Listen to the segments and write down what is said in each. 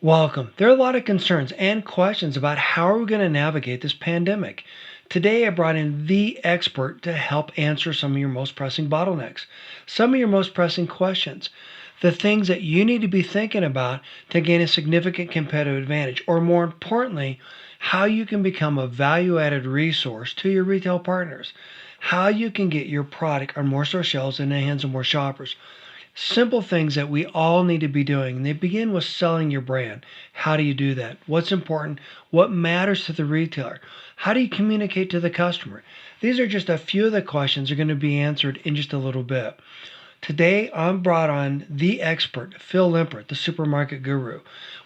Welcome. There are a lot of concerns and questions about how are we going to navigate this pandemic. Today, I brought in the expert to help answer some of your most pressing bottlenecks, some of your most pressing questions, the things that you need to be thinking about to gain a significant competitive advantage, or more importantly, how you can become a value added resource to your retail partners, how you can get your product on more store shelves in the hands of more shoppers. Simple things that we all need to be doing. And they begin with selling your brand. How do you do that? What's important? What matters to the retailer? How do you communicate to the customer? These are just a few of the questions that are going to be answered in just a little bit. Today, I'm brought on the expert, Phil Limpert, the supermarket guru.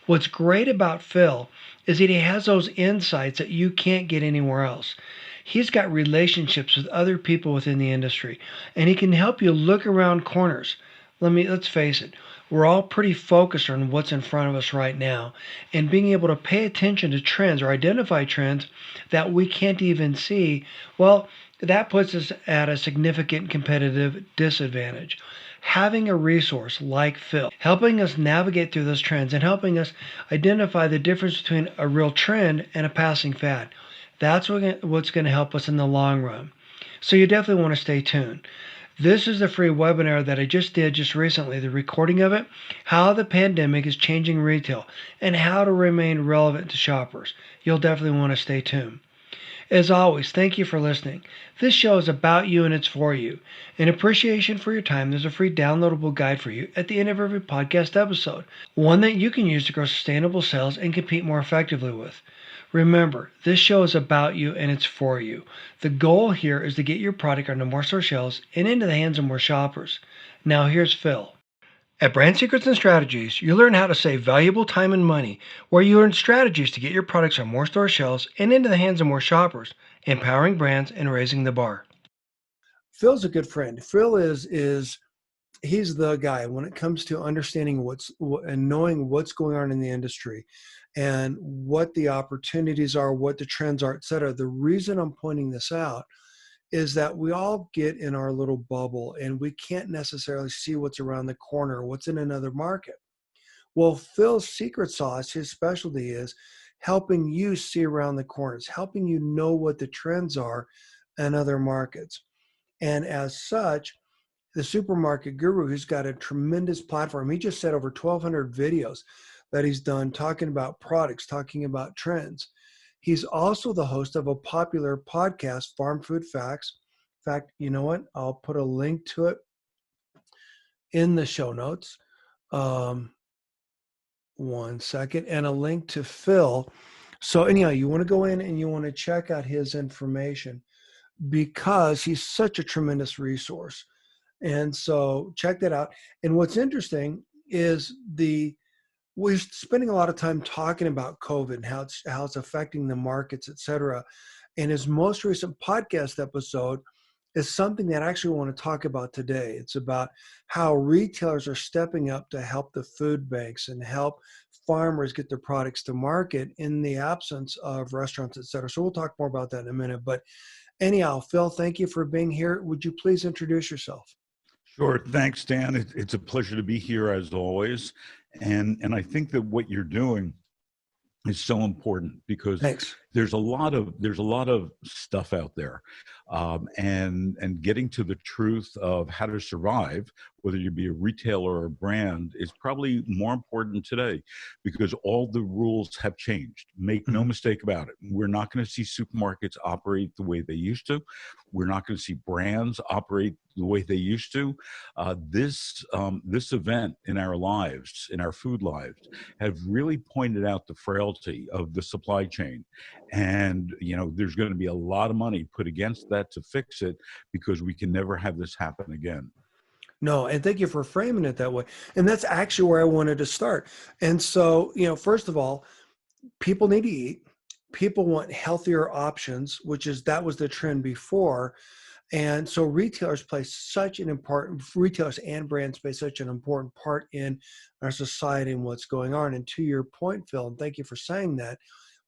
What's great about Phil is that he has those insights that you can't get anywhere else. He's got relationships with other people within the industry, and he can help you look around corners. Let's face it, we're all pretty focused on what's in front of us right now, and being able to pay attention to trends or identify trends that we can't even see, well, that puts us at a significant competitive disadvantage. Having a resource like Phil helping us navigate through those trends and helping us identify the difference between a real trend and a passing fad. That's what's going to help us in the long run. So you definitely want to stay tuned. This is the free webinar that I just did just recently, the recording of it, how the pandemic is changing retail and how to remain relevant to shoppers. You'll definitely want to stay tuned. As always, thank you for listening. This show is about you and it's for you. In appreciation for your time, there's a free downloadable guide for you at the end of every podcast episode, one that you can use to grow sustainable sales and compete more effectively with. Remember, this show is about you and it's for you. The goal here is to get your product onto more store shelves and into the hands of more shoppers. Now, here's Phil. At Brand Secrets and Strategies, you learn how to save valuable time and money, where you learn strategies to get your products on more store shelves and into the hands of more shoppers, empowering brands and raising the bar. Phil's a good friend. Phil is he's the guy when it comes to understanding and knowing what's going on in the industry and what the opportunities are, what the trends are, et cetera. The reason I'm pointing this out is that we all get in our little bubble and we can't necessarily see what's around the corner, what's in another market. Well, Phil's secret sauce, his specialty is helping you see around the corners, helping you know what the trends are in other markets. And as such, the supermarket guru, who's got a tremendous platform, he just said over 1,200 videos that he's done talking about products, talking about trends. He's also the host of a popular podcast, Farm Food Facts. In fact, you know what? I'll put a link to it in the show notes. One second, and a link to Phil. So anyhow, you want to go in and you want to check out his information because he's such a tremendous resource. And so check that out. And what's interesting is we're spending a lot of time talking about COVID and how it's affecting the markets, et cetera. And his most recent podcast episode is something that I actually want to talk about today. It's about how retailers are stepping up to help the food banks and help farmers get their products to market in the absence of restaurants, et cetera. So we'll talk more about that in a minute. But anyhow, Phil, thank you for being here. Would you please introduce yourself? Sure. Thanks, Dan. It's a pleasure to be here as always. And I think that what you're doing is so important because Thanks. there's a lot of stuff out there, and getting to the truth of how to survive, whether you be a retailer or a brand, is probably more important today because all the rules have changed. Make no mistake about it. We're not going to see supermarkets operate the way they used to. We're not going to see brands operate the way they used to. This event in our lives, in our food lives, have really pointed out the frailty of the supply chain. And, there's going to be a lot of money put against that to fix it because we can never have this happen again. No, and thank you for framing it that way. And that's actually where I wanted to start. And so, first of all, people need to eat. People want healthier options, that was the trend before. And so retailers and brands play such an important part in our society and what's going on. And to your point, Phil, and thank you for saying that,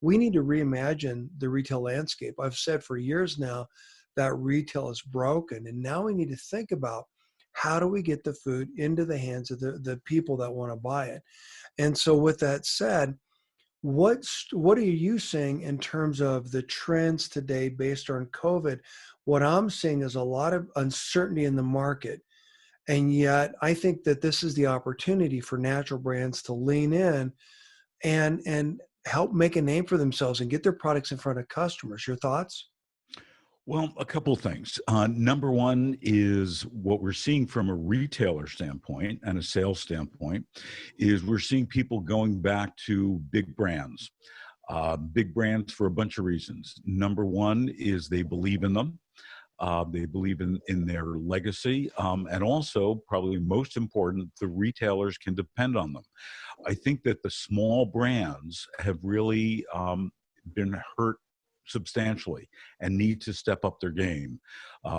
we need to reimagine the retail landscape. I've said for years now that retail is broken. And now we need to think about how do we get the food into the hands of the people that want to buy it? And so with that said, what are you seeing in terms of the trends today based on COVID? What I'm seeing is a lot of uncertainty in the market. And yet I think that this is the opportunity for natural brands to lean in and help make a name for themselves and get their products in front of customers. Your thoughts? Well, a couple of things. Number one is what we're seeing from a retailer standpoint and a sales standpoint is we're seeing people going back to big brands for a bunch of reasons. Number one is they believe in them. They believe in their legacy. And also, probably most important, the retailers can depend on them. I think that the small brands have really been hurt substantially and need to step up their game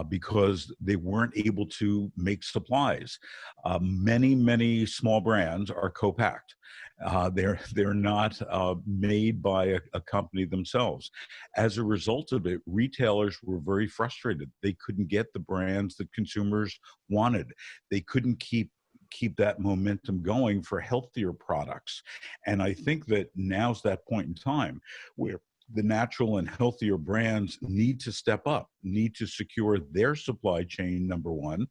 because they weren't able to make supplies. Many small brands are co-packed. They're not made by a company themselves. As a result of it, retailers were very frustrated. They couldn't get the brands that consumers wanted. They couldn't keep that momentum going for healthier products. And I think that now's that point in time where the natural and healthier brands need to step up, need to secure their supply chain, number one.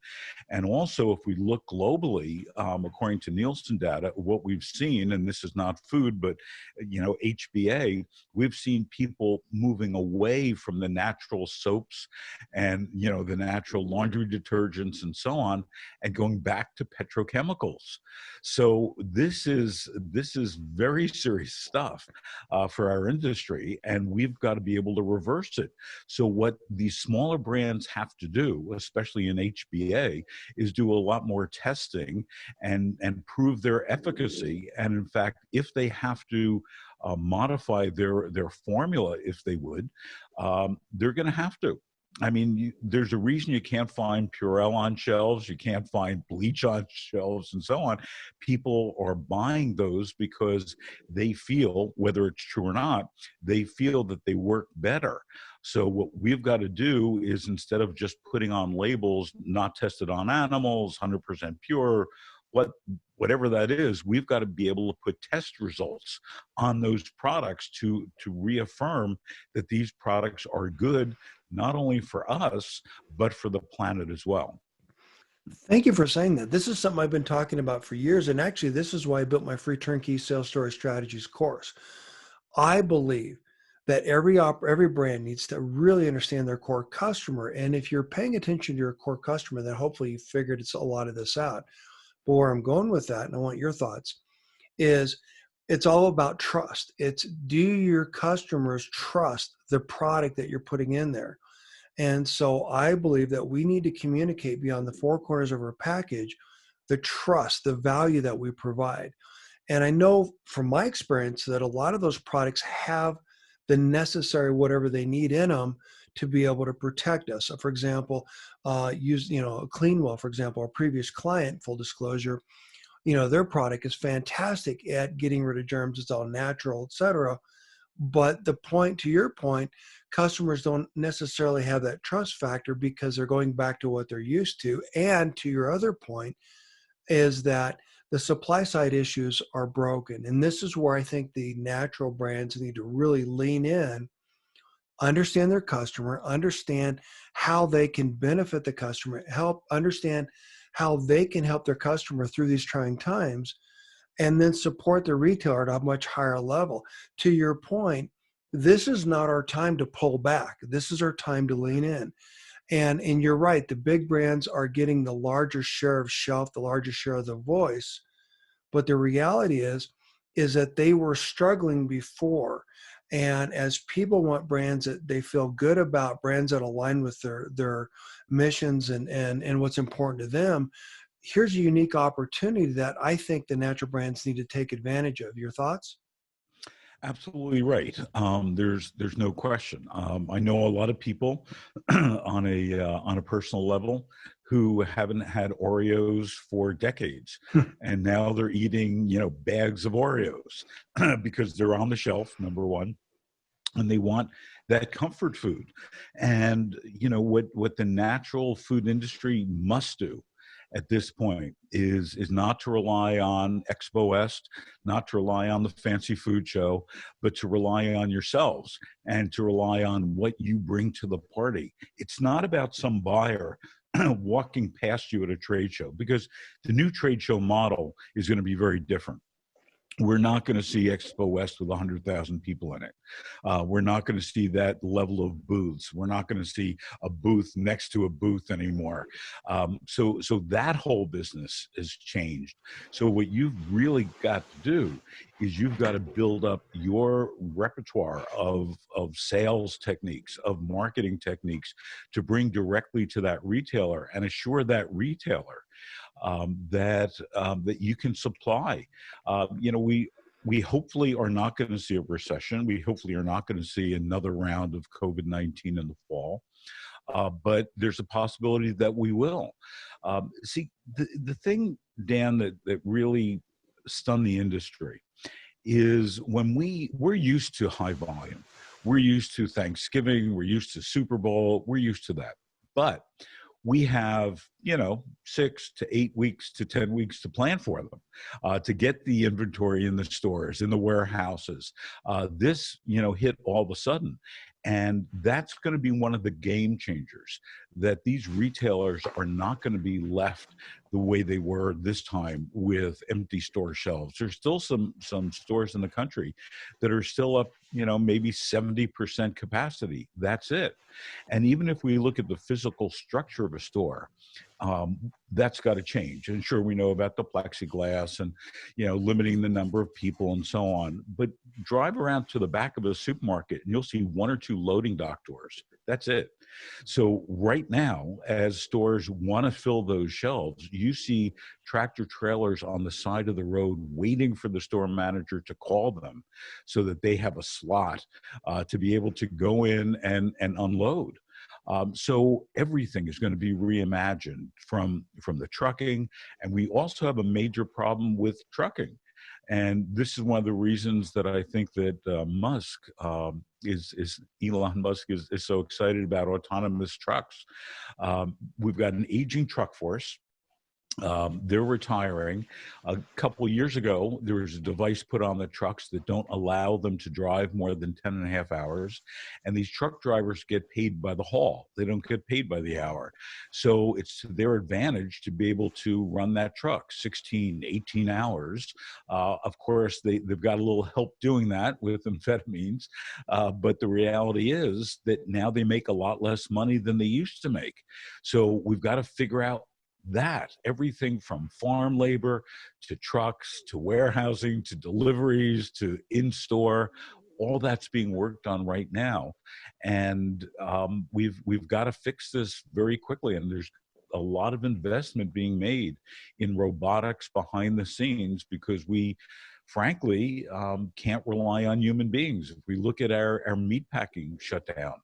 And also, if we look globally, according to Nielsen data, what we've seen, and this is not food, but HBA, we've seen people moving away from the natural soaps and the natural laundry detergents and so on, and going back to petrochemicals. So this is very serious stuff for our industry, and we've got to be able to reverse it. So what these smaller brands have to do, especially in HBA, is do a lot more testing and prove their efficacy. And in fact, if they have to modify their formula, if they would, they're going to have to. I mean, there's a reason you can't find Purell on shelves, you can't find bleach on shelves, and so on. People are buying those because they feel, whether it's true or not, they feel that they work better. So what we've got to do is, instead of just putting on labels, not tested on animals, 100% pure, whatever that is, we've got to be able to put test results on those products to reaffirm that these products are good, not only for us, but for the planet as well. Thank you for saying that. This is something I've been talking about for years. And actually, this is why I built my free turnkey sales story strategies course. I believe that every brand needs to really understand their core customer. And if you're paying attention to your core customer, then hopefully you figured a lot of this out. But where I'm going with that, and I want your thoughts, is it's all about trust. It's, do your customers trust the product that you're putting in there? And so I believe that we need to communicate beyond the four corners of our package the trust, the value that we provide. And I know from my experience that a lot of those products have the necessary whatever they need in them to be able to protect us. So for example, use a Cleanwell, for example, our previous client, full disclosure, their product is fantastic at getting rid of germs. It's all natural, et cetera. But the point, to your point, customers don't necessarily have that trust factor because they're going back to what they're used to. And to your other point is that the supply side issues are broken. And this is where I think the natural brands need to really lean in, understand their customer, understand how they can benefit the customer, help understand how they can help their customer through these trying times, and then support the retailer at a much higher level. To your point, this is not our time to pull back. This is our time to lean in. And you're right, the big brands are getting the larger share of shelf, the larger share of the voice. But the reality is that they were struggling before. And as people want brands that they feel good about, brands that align with their missions and what's important to them, here's a unique opportunity that I think the natural brands need to take advantage of. Your thoughts? Absolutely right. There's no question. I know a lot of people on a personal level who haven't had Oreos for decades, and now they're eating bags of Oreos because they're on the shelf. Number one, and they want that comfort food. And what the natural food industry must do at this point is not to rely on Expo West, not to rely on the fancy food show, but to rely on yourselves and to rely on what you bring to the party. It's not about some buyer walking past you at a trade show, because the new trade show model is going to be very different. We're not going to see Expo West with 100,000 people in it. We're not going to see that level of booths. We're not going to see a booth next to a booth anymore. So that whole business has changed. So what you've really got to do is you've got to build up your repertoire of sales techniques, of marketing techniques, to bring directly to that retailer and assure that retailer that you can supply. We hopefully are not going to see a recession. We hopefully are not going to see another round of COVID-19 in the fall. But there's a possibility that we will. See, the thing, Dan, that really stunned the industry is when we're used to high volume. We're used to Thanksgiving. We're used to Super Bowl. We're used to that. But we have 6 to 8 weeks to 10 weeks to plan for them, to get the inventory in the stores, in the warehouses. This hit all of a sudden, and that's going to be one of the game changers, that these retailers are not going to be left the way they were this time with empty store shelves. There's still some stores in the country that are still up maybe 70% capacity. That's it. And even if we look at the physical structure of a store, that's got to change. And sure, we know about the plexiglass and limiting the number of people and so on. But drive around to the back of a supermarket and you'll see 1 or 2 loading dock doors. That's it. So right now, as stores want to fill those shelves, you see tractor trailers on the side of the road waiting for the store manager to call them so that they have a slot to be able to go in and unload. So everything is going to be reimagined from the trucking. And we also have a major problem with trucking. And this is one of the reasons that I think that Elon Musk is so excited about autonomous trucks. We've got an aging truck force. They're retiring. A couple of years ago, there was a device put on the trucks that don't allow them to drive more than 10 and a half hours. And these truck drivers get paid by the haul. They don't get paid by the hour. So it's to their advantage to be able to run that truck 16, 18 hours. Of course, they've got a little help doing that with amphetamines. But the reality is that now they make a lot less money than they used to make. So we've got to figure out that everything from farm labor to trucks to warehousing to deliveries to in-store, all that's being worked on right now. And we've got to fix this very quickly. And there's a lot of investment being made in robotics behind the scenes, because we frankly can't rely on human beings. If we look at our meatpacking shutdown,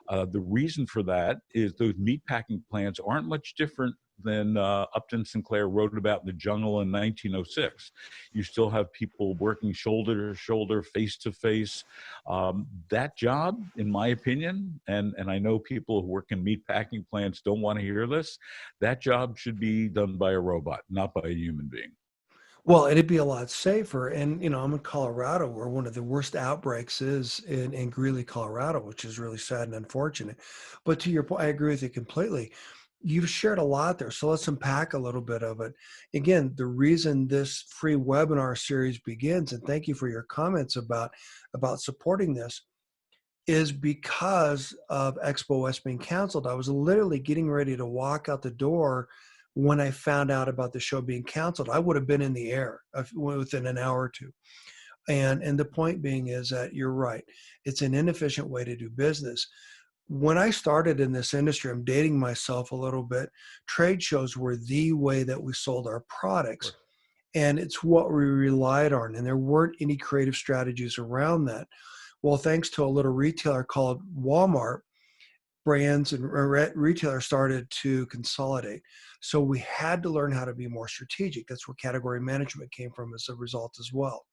the reason for that is those meatpacking plants aren't much different than Upton Sinclair wrote about in The Jungle in 1906. You still have people working shoulder to shoulder, face to face. That job, in my opinion, and I know people who work in meatpacking plants don't want to hear this, that job should be done by a robot, not by a human being. Well, it'd be a lot safer. And, I'm in Colorado, where one of the worst outbreaks is in Greeley, Colorado, which is really sad and unfortunate. But to your point, I agree with you completely. You've shared a lot there. So let's unpack a little bit of it. Again, the reason this free webinar series begins, and thank you for your comments about supporting this, is because of Expo West being canceled. I was literally getting ready to walk out the door when I found out about the show being canceled. I would have been in the air within an hour or two. And the point being is that you're right. It's an inefficient way to do business. When I started in this industry, I'm dating myself a little bit, trade shows were the way that we sold our products. And it's what we relied on. And there weren't any creative strategies around that. Well, thanks to a little retailer called Walmart, brands and retailers started to consolidate. So we had to learn how to be more strategic. That's where category management came from as a result as well.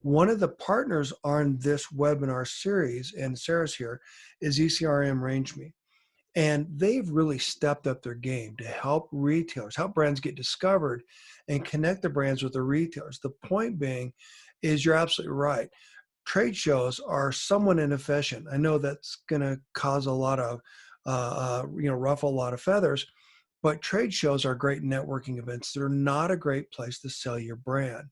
One of the partners on this webinar series, and Sarah's here, is ECRM RangeMe. And they've really stepped up their game to help retailers, help brands get discovered and connect the brands with the retailers. The point being is you're absolutely right. Trade shows are somewhat inefficient. I know that's going to cause a lot of, ruffle a lot of feathers, but trade shows are great networking events. They're not a great place to sell your brand.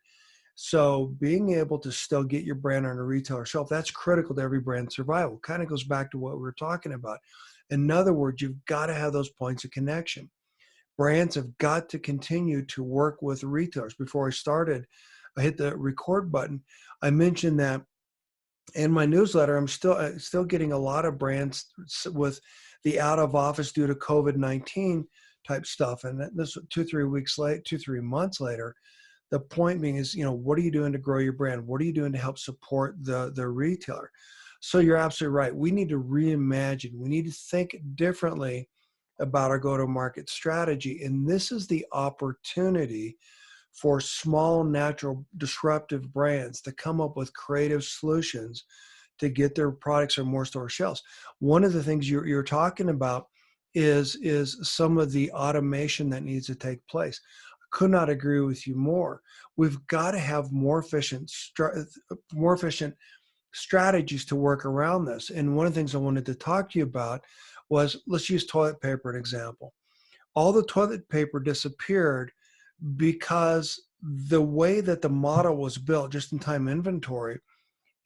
So being able to still get your brand on a retailer shelf, that's critical to every brand survival. Kind of goes back to what we were talking about. In other words, you've got to have those points of connection. Brands have got to continue to work with retailers. Before I started, I hit the record button. I mentioned that in my newsletter, I'm still getting a lot of brands with the out of office due to COVID-19 type stuff. And this 2-3 weeks late, 2-3 months later, the point being is, what are you doing to grow your brand? What are you doing to help support the retailer? So you're absolutely right. We need to reimagine. We need to think differently about our go-to-market strategy. And this is the opportunity for small, natural, disruptive brands to come up with creative solutions to get their products on more store shelves. One of the things you're talking about is some of the automation that needs to take place. I could not agree with you more. We've got to have more efficient strategies to work around this. And one of the things I wanted to talk to you about was, let's use toilet paper, an example. All the toilet paper disappeared because the way that the model was built, just in time inventory,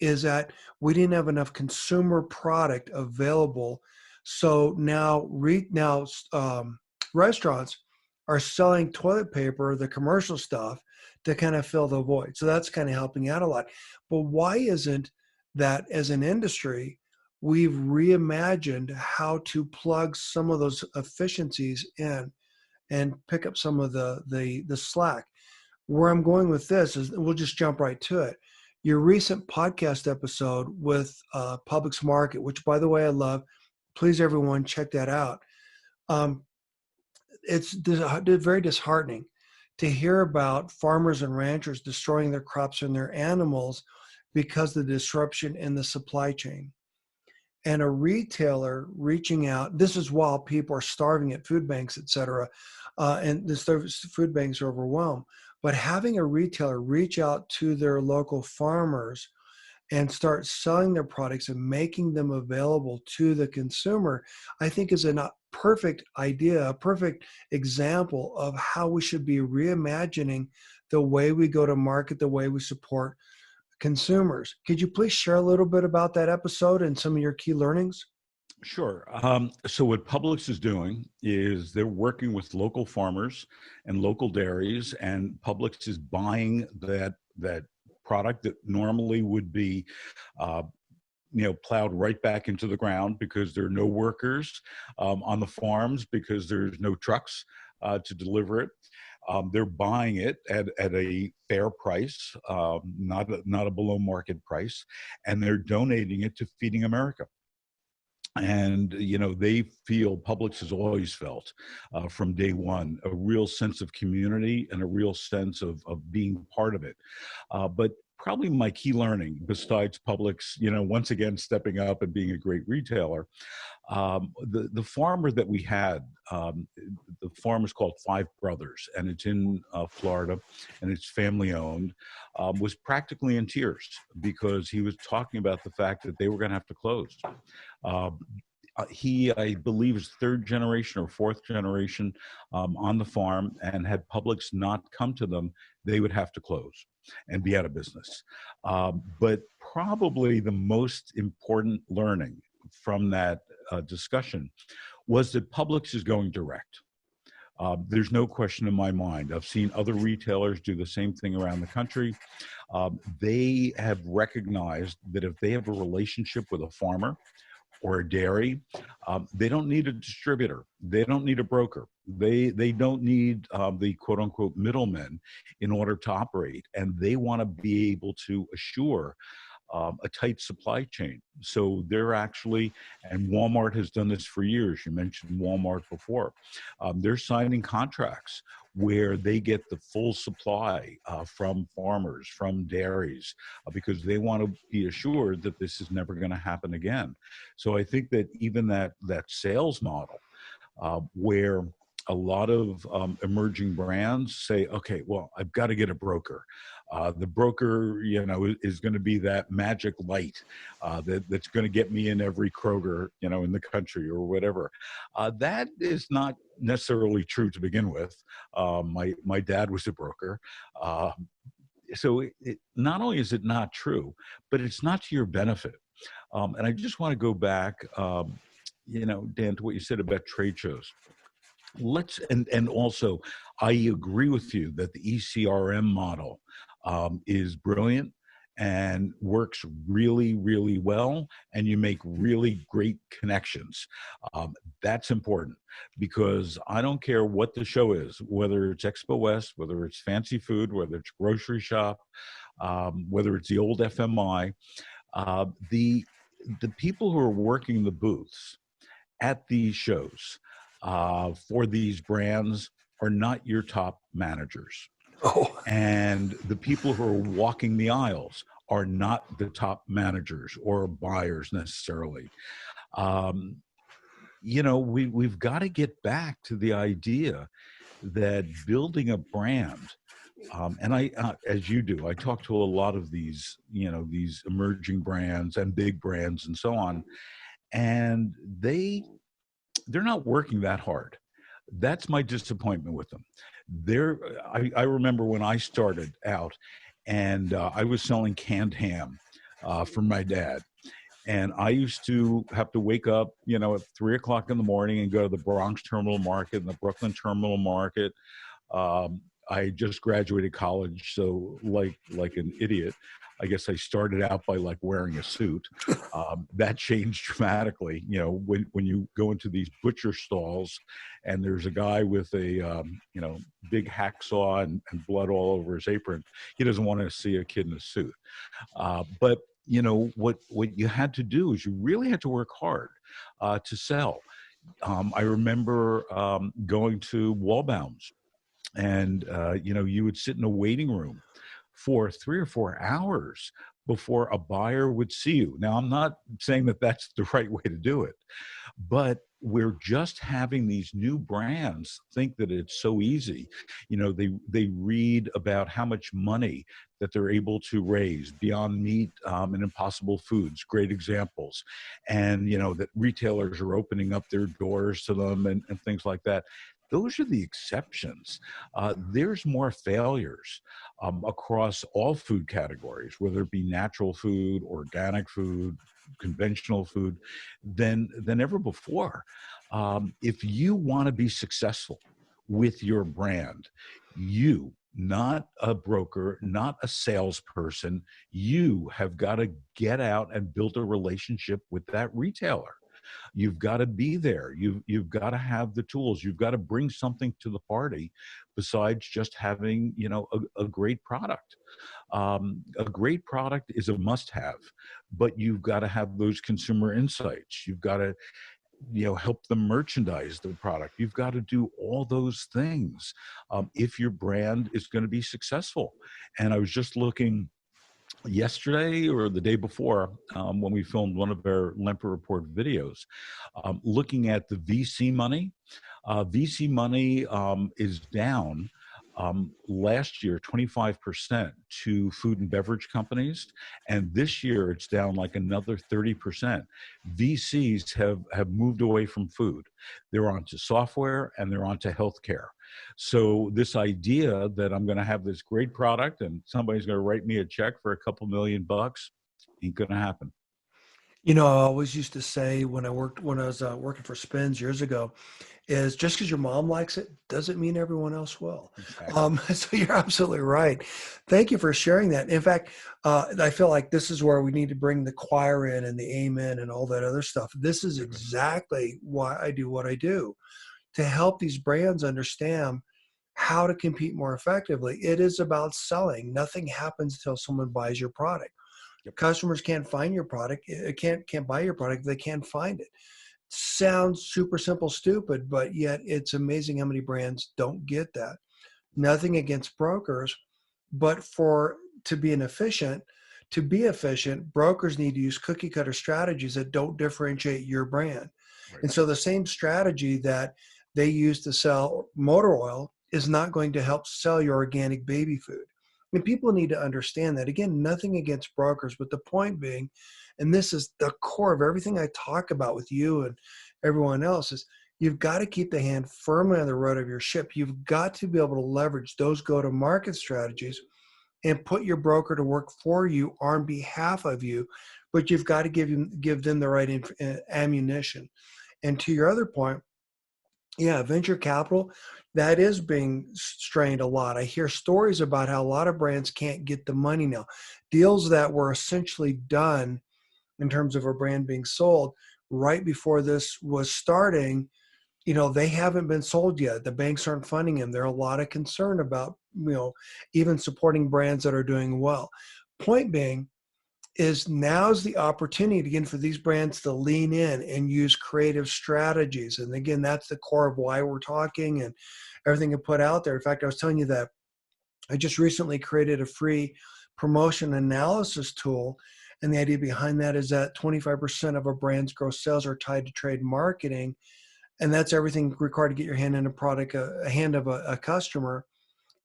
is that we didn't have enough consumer product available. So now, restaurants are selling toilet paper, the commercial stuff, to kind of fill the void. So that's kind of helping out a lot. But why isn't that, as an industry, we've reimagined how to plug some of those efficiencies in and pick up some of the slack? Where I'm going with this is, we'll just jump right to it. Your recent podcast episode with Publix Market, which, by the way, I love. Please, everyone, check that out. Um, it's very disheartening to hear about farmers and ranchers destroying their crops and their animals because of the disruption in the supply chain. And a retailer reaching out, this is while people are starving at food banks, et cetera, and the food banks are overwhelmed. But having a retailer reach out to their local farmers and start selling their products and making them available to the consumer, I think is a perfect idea, a perfect example of how we should be reimagining the way we go to market, the way we support consumers. Could you please share a little bit about that episode and some of your key learnings? Sure. So what Publix is doing is they're working with local farmers and local dairies, and Publix is buying that product that normally would be, plowed right back into the ground because there are no workers on the farms, because there's no trucks to deliver it. They're buying it at a fair price, not a below market price, and they're donating it to Feeding America. And they feel, Publix has always felt from day one, a real sense of community and a real sense of being part of it. But probably my key learning, besides Publix, once again stepping up and being a great retailer, the farmer that we had, the farm is called Five Brothers, and it's in Florida, and it's family owned, was practically in tears because he was talking about the fact that they were going to have to close. Uh, he, I believe, is third generation or fourth generation on the farm, and had Publix not come to them, they would have to close and be out of business. But probably the most important learning from that discussion was that Publix is going direct. There's no question in my mind. I've seen other retailers do the same thing around the country. They have recognized that if they have a relationship with a farmer or a dairy, they don't need a distributor. They don't need a broker. They don't need the quote unquote middlemen in order to operate. And they want to be able to assure a tight supply chain. So they're actually, and Walmart has done this for years. You mentioned Walmart before. They're signing contracts where they get the full supply from farmers, from dairies, because they want to be assured that this is never going to happen again. So I think that even that sales model, where a lot of emerging brands say, okay, well, I've got to get a broker. The broker, is going to be that magic light that's going to get me in every Kroger, in the country or whatever. That is not necessarily true to begin with. My dad was a broker. So not only is it not true, but it's not to your benefit. And I just want to go back, Dan, to what you said about trade shows. And also, I agree with you that the ECRM model is brilliant and works really, really well, and you make really great connections. That's important, because I don't care what the show is, whether it's Expo West, whether it's fancy food, whether it's grocery shop, whether it's the old FMI, the people who are working the booths at these shows for these brands are not your top managers. Oh, And the people who are walking the aisles are not the top managers or buyers necessarily. We've got to get back to the idea that building a brand, and I, as you do, I talk to a lot of these emerging brands and big brands and so on, and they're not working that hard. That's my disappointment with them. I remember when I started out, and I was selling canned ham for my dad. And I used to have to wake up, at 3 o'clock in the morning and go to the Bronx Terminal Market and the Brooklyn Terminal Market. I just graduated college, so like an idiot, I guess I started out by wearing a suit. That changed dramatically. When you go into these butcher stalls, and there's a guy with a big hacksaw and blood all over his apron, he doesn't want to see a kid in a suit. But what you had to do is you really had to work hard to sell. I remember going to Wallbounds, and you would sit in a waiting room for 3 or 4 hours before a buyer would see you. Now, I'm not saying that that's the right way to do it, but we're just having these new brands think that it's so easy. They read about how much money that they're able to raise. Beyond Meat and Impossible Foods, great examples. And, that retailers are opening up their doors to them and things like that. Those are the exceptions. There's more failures across all food categories, whether it be natural food, organic food, conventional food, than ever before. If you want to be successful with your brand, not a broker, not a salesperson, you have got to get out and build a relationship with that retailer. You've got to be there. You've got to have the tools. You've got to bring something to the party besides just having, a great product. A great product is a must-have, but you've got to have those consumer insights. You've got to, help them merchandise the product. You've got to do all those things if your brand is going to be successful. And I was just looking yesterday or the day before when we filmed one of our Lemper Report videos, looking at the VC money. VC money is down last year 25% to food and beverage companies, and this year it's down another 30%. VCs have moved away from food. They're onto software and they're onto healthcare. So this idea that I'm going to have this great product and somebody's going to write me a check for a couple $1,000,000 ain't going to happen. I always used to say when I was working for Spins years ago, is just because your mom likes it doesn't mean everyone else will. Exactly. So you're absolutely right. Thank you for sharing that. In fact, I feel like this is where we need to bring the choir in and the amen and all that other stuff. This is exactly why I do what I do, to help these brands understand how to compete more effectively. It is about selling. Nothing happens until someone buys your product. Yep. Customers can't find your product, can't buy your product if they can't find it. Sounds super simple, stupid, but yet it's amazing how many brands don't get that. Nothing against brokers, but for to be an efficient, to be efficient, brokers need to use cookie cutter strategies that don't differentiate your brand. Right. And so the same strategy that they use to sell motor oil is not going to help sell your organic baby food. And people need to understand that. Again, nothing against brokers, but the point being, and this is the core of everything I talk about with you and everyone else, is you've got to keep the hand firmly on the rudder of your ship. You've got to be able to leverage those go-to-market strategies and put your broker to work for you on behalf of you, but you've got to give them the right ammunition. And to your other point, yeah, venture capital, that is being strained a lot. I hear stories about how a lot of brands can't get the money now. Deals that were essentially done in terms of a brand being sold right before this was starting, they haven't been sold yet. The banks aren't funding them. There are a lot of concern about, even supporting brands that are doing well. Point being is now's the opportunity again for these brands to lean in and use creative strategies. And again, that's the core of why we're talking and everything I put out there. In fact, I was telling you that I just recently created a free promotion analysis tool. And the idea behind that is that 25% of a brand's gross sales are tied to trade marketing. And that's everything required to get your hand in a product, a hand of a customer.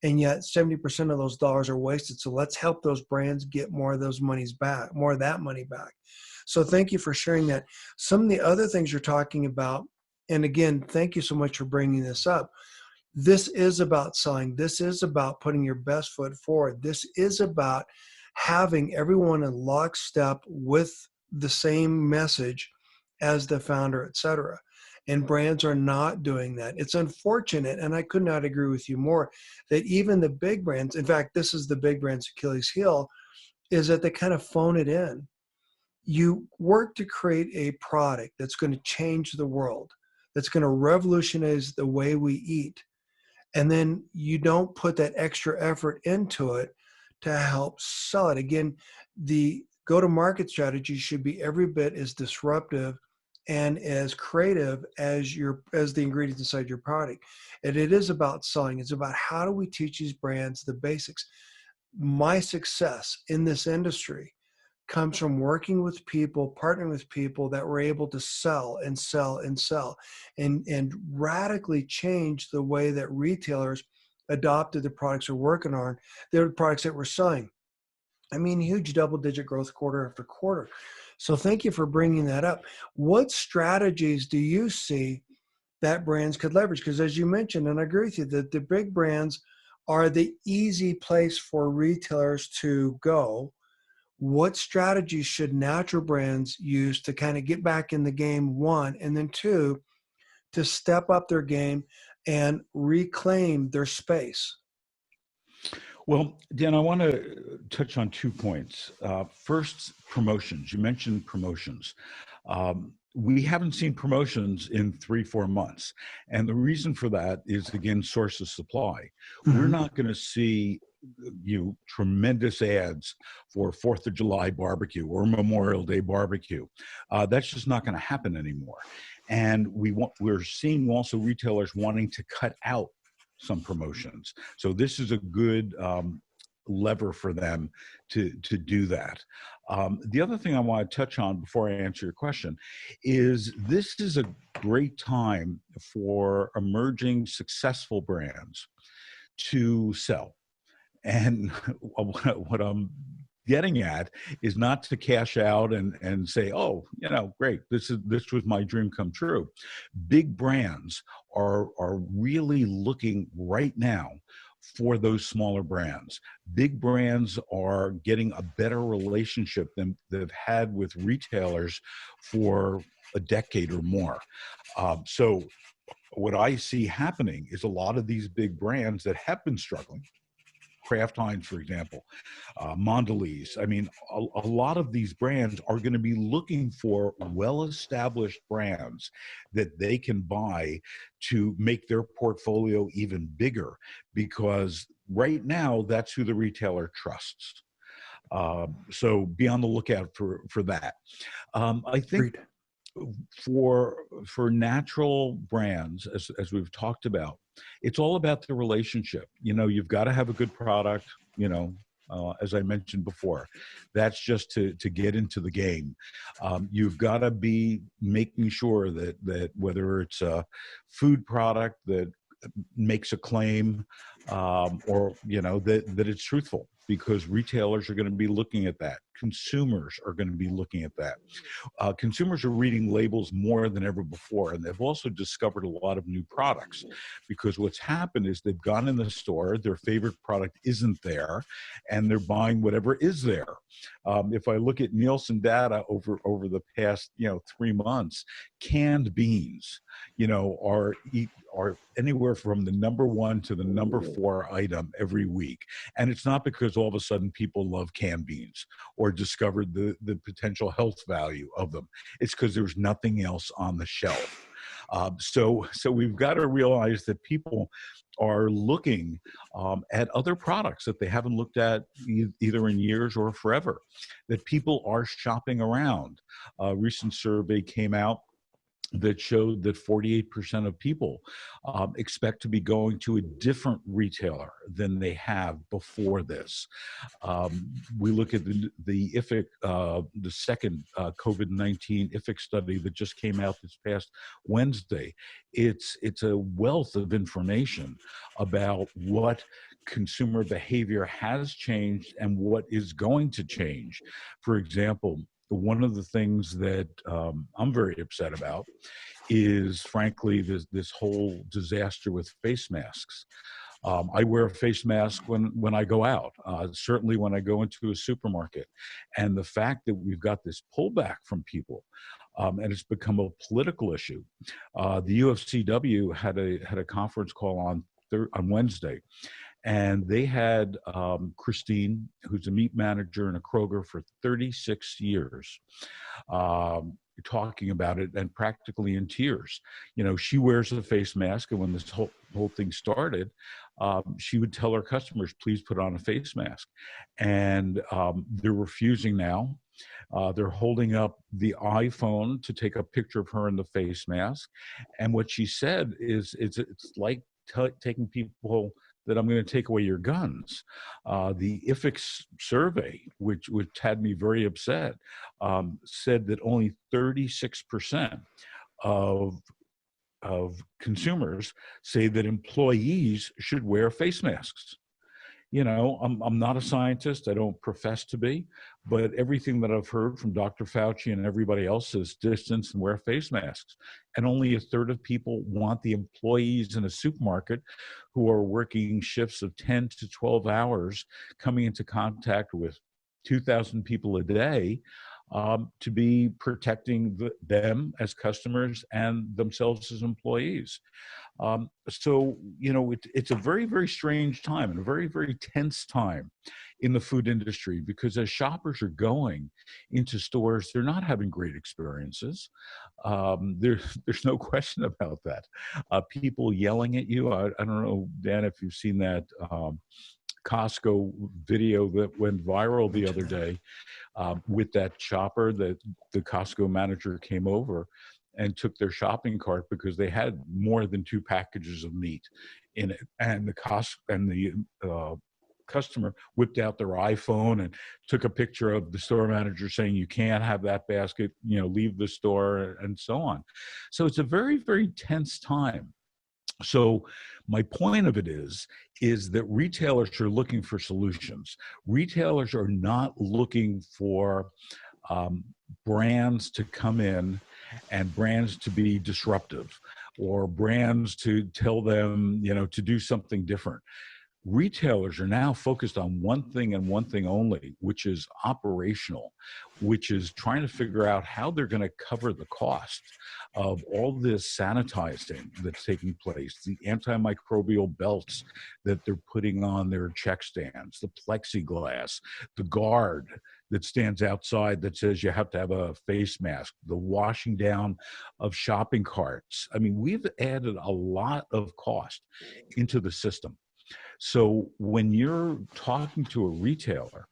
And yet 70% of those dollars are wasted. So let's help those brands get more of those monies back, more of that money back. So thank you for sharing that. Some of the other things you're talking about, and again, thank you so much for bringing this up. This is about selling. This is about putting your best foot forward. This is about having everyone in lockstep with the same message as the founder, et cetera. And brands are not doing that. It's unfortunate, and I could not agree with you more, that even the big brands, in fact, this is the big brands' Achilles heel, is that they kind of phone it in. You work to create a product that's going to change the world, that's going to revolutionize the way we eat, and then you don't put that extra effort into it to help sell it. Again, the go-to-market strategy should be every bit as disruptive and as creative as the ingredients inside your product. And it is about selling. It's about how do we teach these brands the basics. My success in this industry comes from working with people, partnering with people that were able to sell and sell and sell and radically change the way that retailers adopted the products they're working on, the products that we're selling. I mean, huge double-digit growth quarter after quarter. So thank you for bringing that up. What strategies do you see that brands could leverage? Because as you mentioned, and I agree with you, that the big brands are the easy place for retailers to go. What strategies should natural brands use to kind of get back in the game, one, and then two, to step up their game and reclaim their space? Well, Dan, I want to touch on 2 points. First, promotions. You mentioned promotions. We haven't seen promotions in 3, 4 months. And the reason for that is, again, source of supply. We're Mhm. not going to see tremendous ads for 4th of July barbecue or Memorial Day barbecue. That's just not going to happen anymore. And we're seeing also retailers wanting to cut out some promotions. So this is a good lever for them to do that. The other thing I want to touch on before I answer your question is this is a great time for emerging successful brands to sell. And what I'm getting at is not to cash out and say, oh, great, this was my dream come true. Big brands are really looking right now for those smaller brands. Big brands are getting a better relationship than they've had with retailers for a decade or more. So what I see happening is a lot of these big brands that have been struggling, Kraft Heinz, for example, Mondelez. I mean, a lot of these brands are going to be looking for well-established brands that they can buy to make their portfolio even bigger, because right now that's who the retailer trusts. So be on the lookout for that. I think Agreed. for natural brands, as we've talked about, it's all about the relationship. You've got to have a good product. As I mentioned before, that's just to get into the game. You've got to be making sure that whether it's a food product that makes a claim, or that it's truthful, because retailers are going to be looking at that. Consumers are going to be looking at that. Consumers are reading labels more than ever before, and they've also discovered a lot of new products, because what's happened is they've gone in the store, their favorite product isn't there, and they're buying whatever is there. If I look at Nielsen data over the past 3 months, canned beans are anywhere from the number 1 to the number 4 item every week. And it's not because all of a sudden people love canned beans or discovered the potential health value of them. It's because there's nothing else on the shelf. So we've got to realize that people are looking at other products that they haven't looked at either in years or forever, that people are shopping around. A recent survey came out that showed that 48% of people expect to be going to a different retailer than they have before this. We look at the the second COVID-19 IFIC study that just came out this past Wednesday. It's a wealth of information about what consumer behavior has changed and what is going to change. For example, one of the things that I'm very upset about is, frankly, this whole disaster with face masks. I wear a face mask when I go out, certainly when I go into a supermarket. And the fact that we've got this pullback from people, and it's become a political issue. The UFCW had a conference call on Wednesday, and they had Christine, who's a meat manager in a Kroger for 36 years, talking about it, and practically in tears. She wears a face mask, and when this whole thing started, she would tell her customers, please put on a face mask. And they're refusing now. They're holding up the iPhone to take a picture of her in the face mask. And what she said is it's like taking people that I'm going to take away your guns. The IFIX survey, which had me very upset, said that only 36% of consumers say that employees should wear face masks. I'm not a scientist. I don't profess to be, but everything that I've heard from Dr. Fauci and everybody else is distance and wear face masks. And only a third of people want the employees in a supermarket who are working shifts of 10 to 12 hours coming into contact with 2,000 people a day, to be protecting them as customers and themselves as employees. So it's a very, very strange time and a very, very tense time in the food industry, because as shoppers are going into stores, they're not having great experiences. There's no question about that. People yelling at you. I don't know, Dan, if you've seen that Costco video that went viral the other day, with that shopper that the Costco manager came over and took their shopping cart because they had more than 2 packages of meat in it. And the customer whipped out their iPhone and took a picture of the store manager saying, you can't have that basket, leave the store, and so on. So it's a very, very tense time. So my point of it is that retailers are looking for solutions. Retailers are not looking for brands to come in and brands to be disruptive, or brands to tell them, to do something different. Retailers are now focused on one thing and one thing only, which is operational, which is trying to figure out how they're going to cover the cost of all this sanitizing that's taking place, the antimicrobial belts that they're putting on their check stands, the plexiglass, the guard that stands outside that says you have to have a face mask, the washing down of shopping carts. I mean, we've added a lot of cost into the system. So when you're talking to a retailer,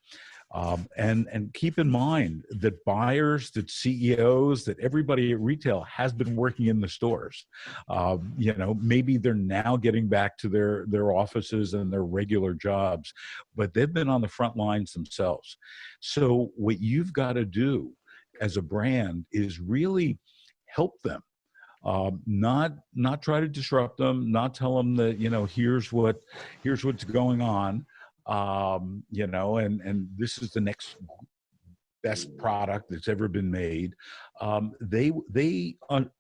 And keep in mind that buyers, that CEOs, that everybody at retail has been working in the stores. Maybe they're now getting back to their offices and their regular jobs, but they've been on the front lines themselves. So what you've got to do as a brand is really help them. Not try to disrupt them, not tell them that, here's what's going on, and this is the next best product that's ever been made. Are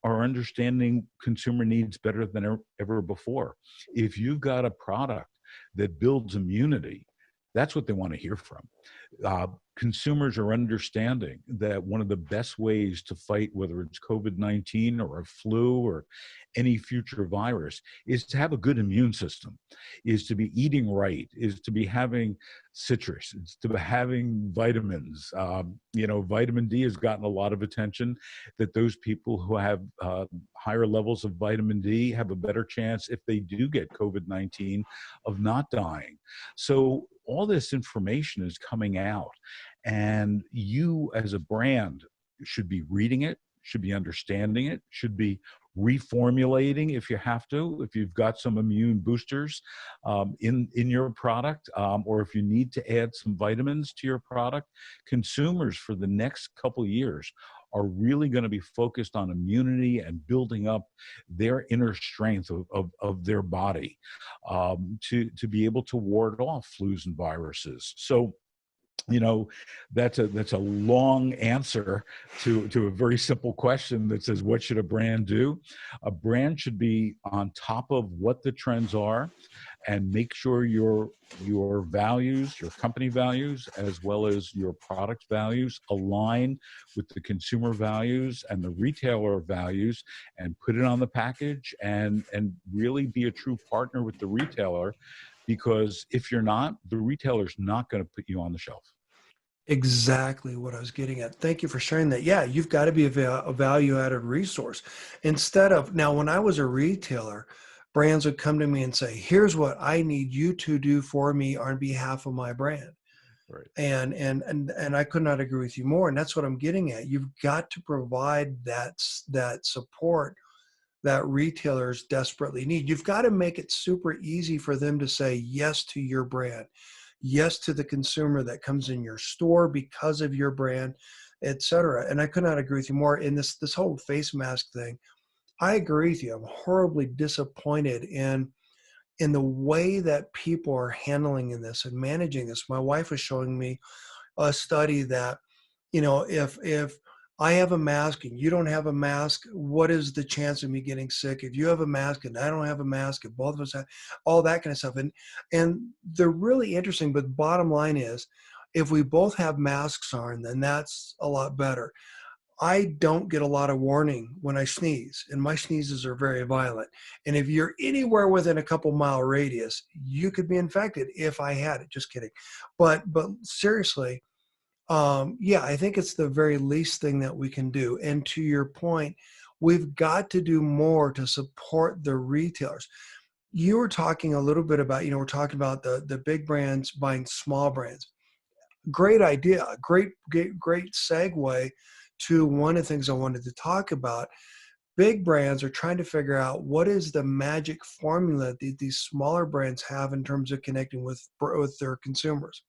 understanding consumer needs better than ever before. If you've got a product that builds immunity, that's what they want to hear from. Consumers are understanding that one of the best ways to fight, whether it's COVID-19 or a flu or any future virus, is to have a good immune system, is to be eating right, is to be having citrus, is to be having vitamins. Vitamin D has gotten a lot of attention, that those people who have higher levels of vitamin D have a better chance, if they do get COVID-19, of not dying. So all this information is coming out, and you as a brand should be reading it, should be understanding it, should be reformulating if you have to, if you've got some immune boosters in your product, or if you need to add some vitamins to your product. Consumers for the next couple of years are really going to be focused on immunity and building up their inner strength of their body, to be able to ward off flus and viruses. So, that's a long answer to a very simple question that says, what should a brand do? A brand should be on top of what the trends are, and make sure your values, your company values, as well as your product values, align with the consumer values and the retailer values, and put it on the package, and really be a true partner with the retailer. Because if you're not, the retailer's not going to put you on the shelf. Exactly what I was getting at. Thank you for sharing that. Yeah, you've got to be a value-added resource. Instead of, now, when I was a retailer, brands would come to me and say, here's what I need you to do for me on behalf of my brand. Right. And I could not agree with you more. And that's what I'm getting at. You've got to provide that support that retailers desperately need. You've got to make it super easy for them to say yes to your brand, yes to the consumer that comes in your store because of your brand, et cetera. And I could not agree with you more. In this whole face mask thing, I agree with you. I'm horribly disappointed in the way that people are handling in this and managing this. My wife was showing me a study that, if I have a mask and you don't have a mask, what is the chance of me getting sick? If you have a mask and I don't have a mask, if both of us have, all that kind of stuff. And they're really interesting, but the bottom line is, if we both have masks on, then that's a lot better. I don't get a lot of warning when I sneeze, and my sneezes are very violent. And if you're anywhere within a couple mile radius, you could be infected if I had it. Just kidding. But seriously, yeah, I think it's the very least thing that we can do. And to your point, we've got to do more to support the retailers. You were talking a little bit about, we're talking about the big brands buying small brands. Great idea. Great segue to one of the things I wanted to talk about. Big brands are trying to figure out what is the magic formula that these smaller brands have in terms of connecting with their consumers.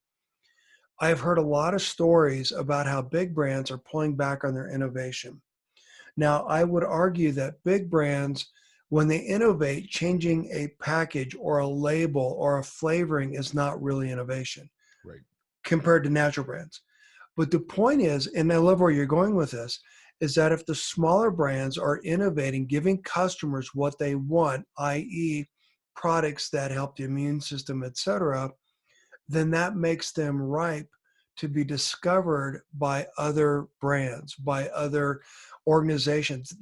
I've heard a lot of stories about how big brands are pulling back on their innovation. Now, I would argue that big brands, when they innovate, changing a package or a label or a flavoring is not really innovation, Right, compared to natural brands. But the point is, and I love where you're going with this, is that if the smaller brands are innovating, giving customers what they want, i.e. products that help the immune system, et cetera, then that makes them ripe to be discovered by other brands, by other organizations.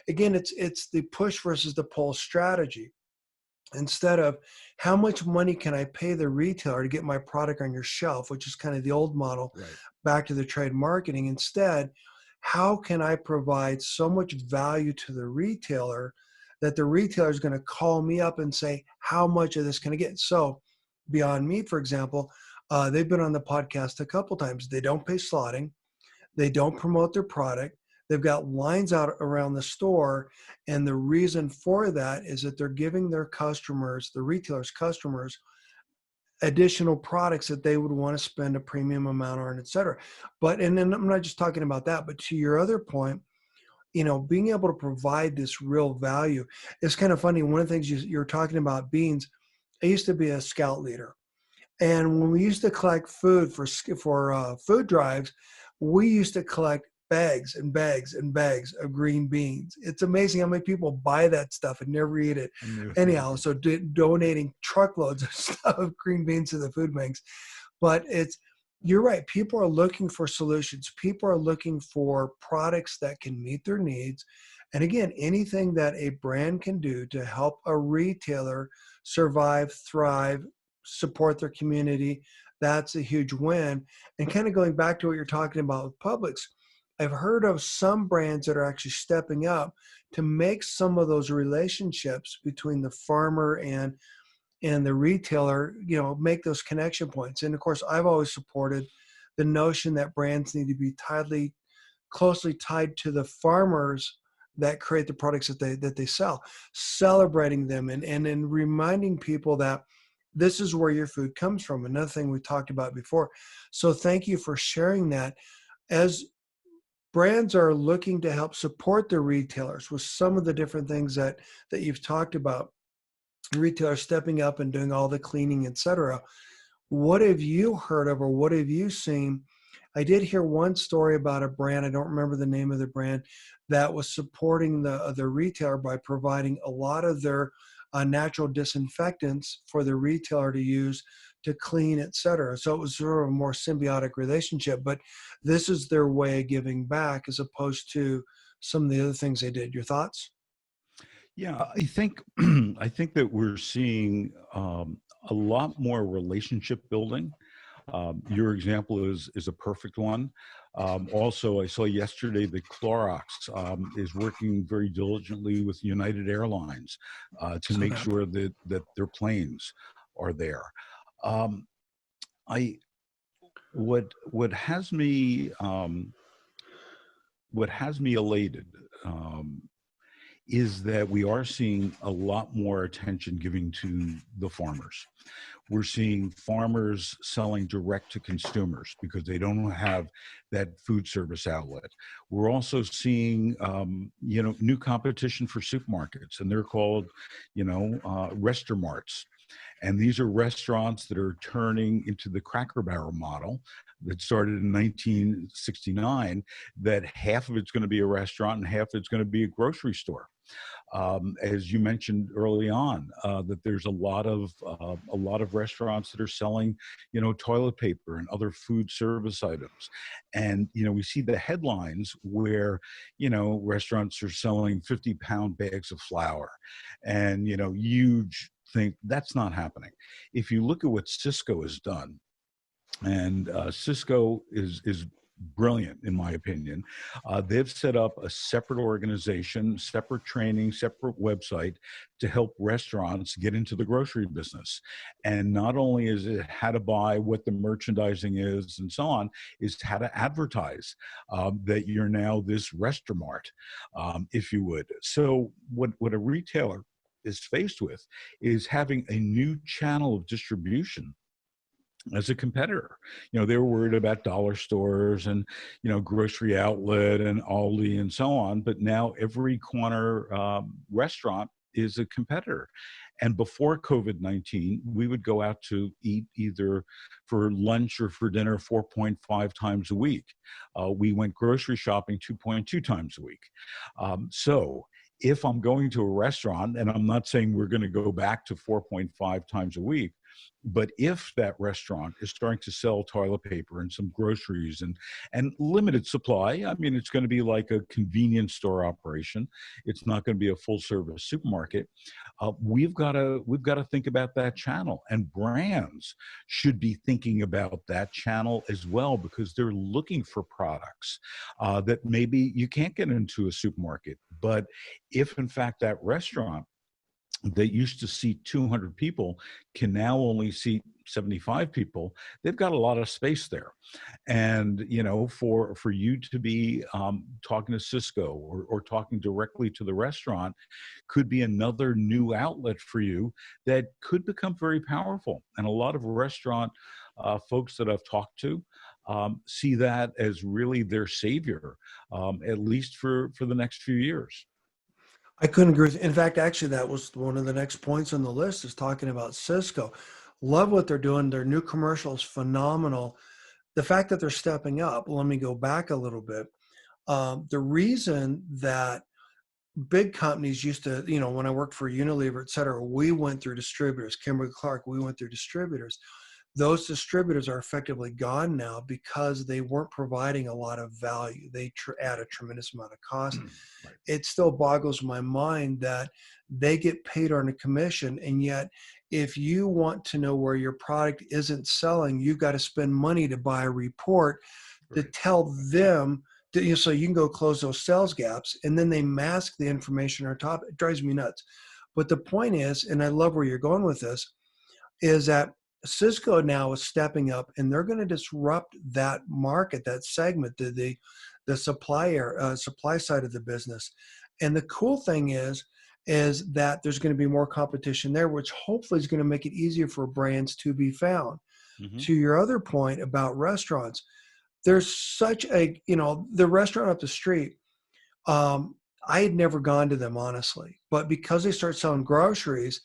Again, it's the push versus the pull strategy. Instead of how much money can I pay the retailer to get my product on your shelf, which is kind of the old model, right. back to the trade marketing. Instead, how can I provide so much value to the retailer that the retailer is going to call me up and say, how much of this can I get? So Beyond Meat, for example, They've been on the podcast a couple times. They don't pay slotting. They don't promote their product. They've got lines out around the store. And the reason for that is that they're giving their customers, the retailers' customers, additional products that they would want to spend a premium amount on, et cetera. And then I'm not just talking about that, but to your other point, being able to provide this real value. It's kind of funny. One of the things you're talking about beans, I used to be a scout leader. And when we used to collect food for food drives, we used to collect bags and bags and bags of green beans. It's amazing how many people buy that stuff and never eat it. Anyhow, so donating truckloads of stuff of green beans to the food banks. But you're right. People are looking for solutions. People are looking for products that can meet their needs. And again, anything that a brand can do to help a retailer survive, thrive, support their community, that's a huge win. And kind of going back to what you're talking about with Publix, I've heard of some brands that are actually stepping up to make some of those relationships between the farmer and the retailer, make those connection points. And of course, I've always supported the notion that brands need to be closely tied to the farmers that create the products that they sell, celebrating them and reminding people that this is where your food comes from. Another thing we talked about before. So thank you for sharing that. As brands are looking to help support their retailers with some of the different things that you've talked about, retailers stepping up and doing all the cleaning, et cetera. What have you heard of or what have you seen? I did hear one story about a brand, I don't remember the name of the brand, that was supporting the retailer by providing a lot of their natural disinfectants for the retailer to use to clean, et cetera. So it was sort of a more symbiotic relationship, but this is their way of giving back as opposed to some of the other things they did. Your thoughts? Yeah, I think I think that we're seeing a lot more relationship building. Your example is a perfect one. Also, I saw yesterday that Clorox is working very diligently with United Airlines to So make that. sure that their planes are there. Um, I what has me elated um, is that we are seeing a lot more attention given to the farmers. We're seeing farmers selling direct to consumers because they don't have that food service outlet. We're also seeing, new competition for supermarkets, and they're called, restaurants. And these are restaurants that are turning into the Cracker Barrel model that started in 1969, that half of it's going to be a restaurant and half of it's going to be a grocery store. As you mentioned early on, that there's a lot of restaurants that are selling, toilet paper and other food service items, and we see the headlines where restaurants are selling 50-pound bags of flour, and huge think that's not happening. If you look at what Cisco has done, and Cisco is brilliant in my opinion. They've set up a separate organization, separate training, separate website to help restaurants get into the grocery business. And not only is it how to buy, what the merchandising is, and so on, is how to advertise that you're now this restaurant, if you would. So what a retailer is faced with is having a new channel of distribution as a competitor. They were worried about dollar stores and, grocery outlet and Aldi and so on. But now every corner restaurant is a competitor. And before COVID-19, we would go out to eat either for lunch or for dinner 4.5 times a week. We went grocery shopping 2.2 times a week. So if I'm going to a restaurant, and I'm not saying we're going to go back to 4.5 times a week, but if that restaurant is starting to sell toilet paper and some groceries and limited supply, I mean, it's going to be like a convenience store operation. It's not going to be a full service supermarket. We've got to think about that channel, and brands should be thinking about that channel as well, because they're looking for products that maybe you can't get into a supermarket. But if in fact that restaurant that used to seat 200 people can now only seat 75 people. They've got a lot of space there. And for you to be talking to Cisco, or talking directly to the restaurant, could be another new outlet for you that could become very powerful. And a lot of restaurant folks that I've talked to see that as really their savior, at least for the next few years. I couldn't agree with you. In fact, actually, that was one of the next points on the list is talking about Cisco. Love what they're doing. Their new commercial is phenomenal. The fact that they're stepping up, let me go back a little bit. The reason that big companies used to, when I worked for Unilever, et cetera, we went through distributors. Kimberly Clark, we went through distributors. Those distributors are effectively gone now because they weren't providing a lot of value. They add a tremendous amount of cost. Right. It still boggles my mind that they get paid on a commission, and yet if you want to know where your product isn't selling, you got to spend money to buy a report to Right. tell them so you can go close those sales gaps, and then they mask the information on top. It drives me nuts. But the point is, and I love where you're going with this, is that Cisco now is stepping up, and they're going to disrupt that market, that segment, the supply side of the business. And the cool thing is that there's going to be more competition there, which hopefully is going to make it easier for brands to be found. Hmm. To your other point about restaurants, there's such the restaurant up the street. I had never gone to them, honestly, but because they start selling groceries,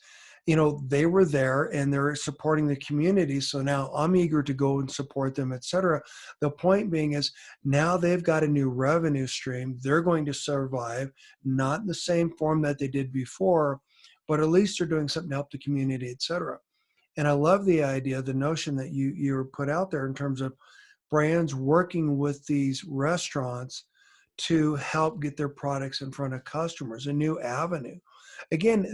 they were there and they're supporting the community. So now I'm eager to go and support them, et cetera. The point being is now they've got a new revenue stream. They're going to survive, not in the same form that they did before, but at least they're doing something to help the community, et cetera. And I love the idea, the notion that you put out there in terms of brands working with these restaurants to help get their products in front of customers, a new avenue. Again,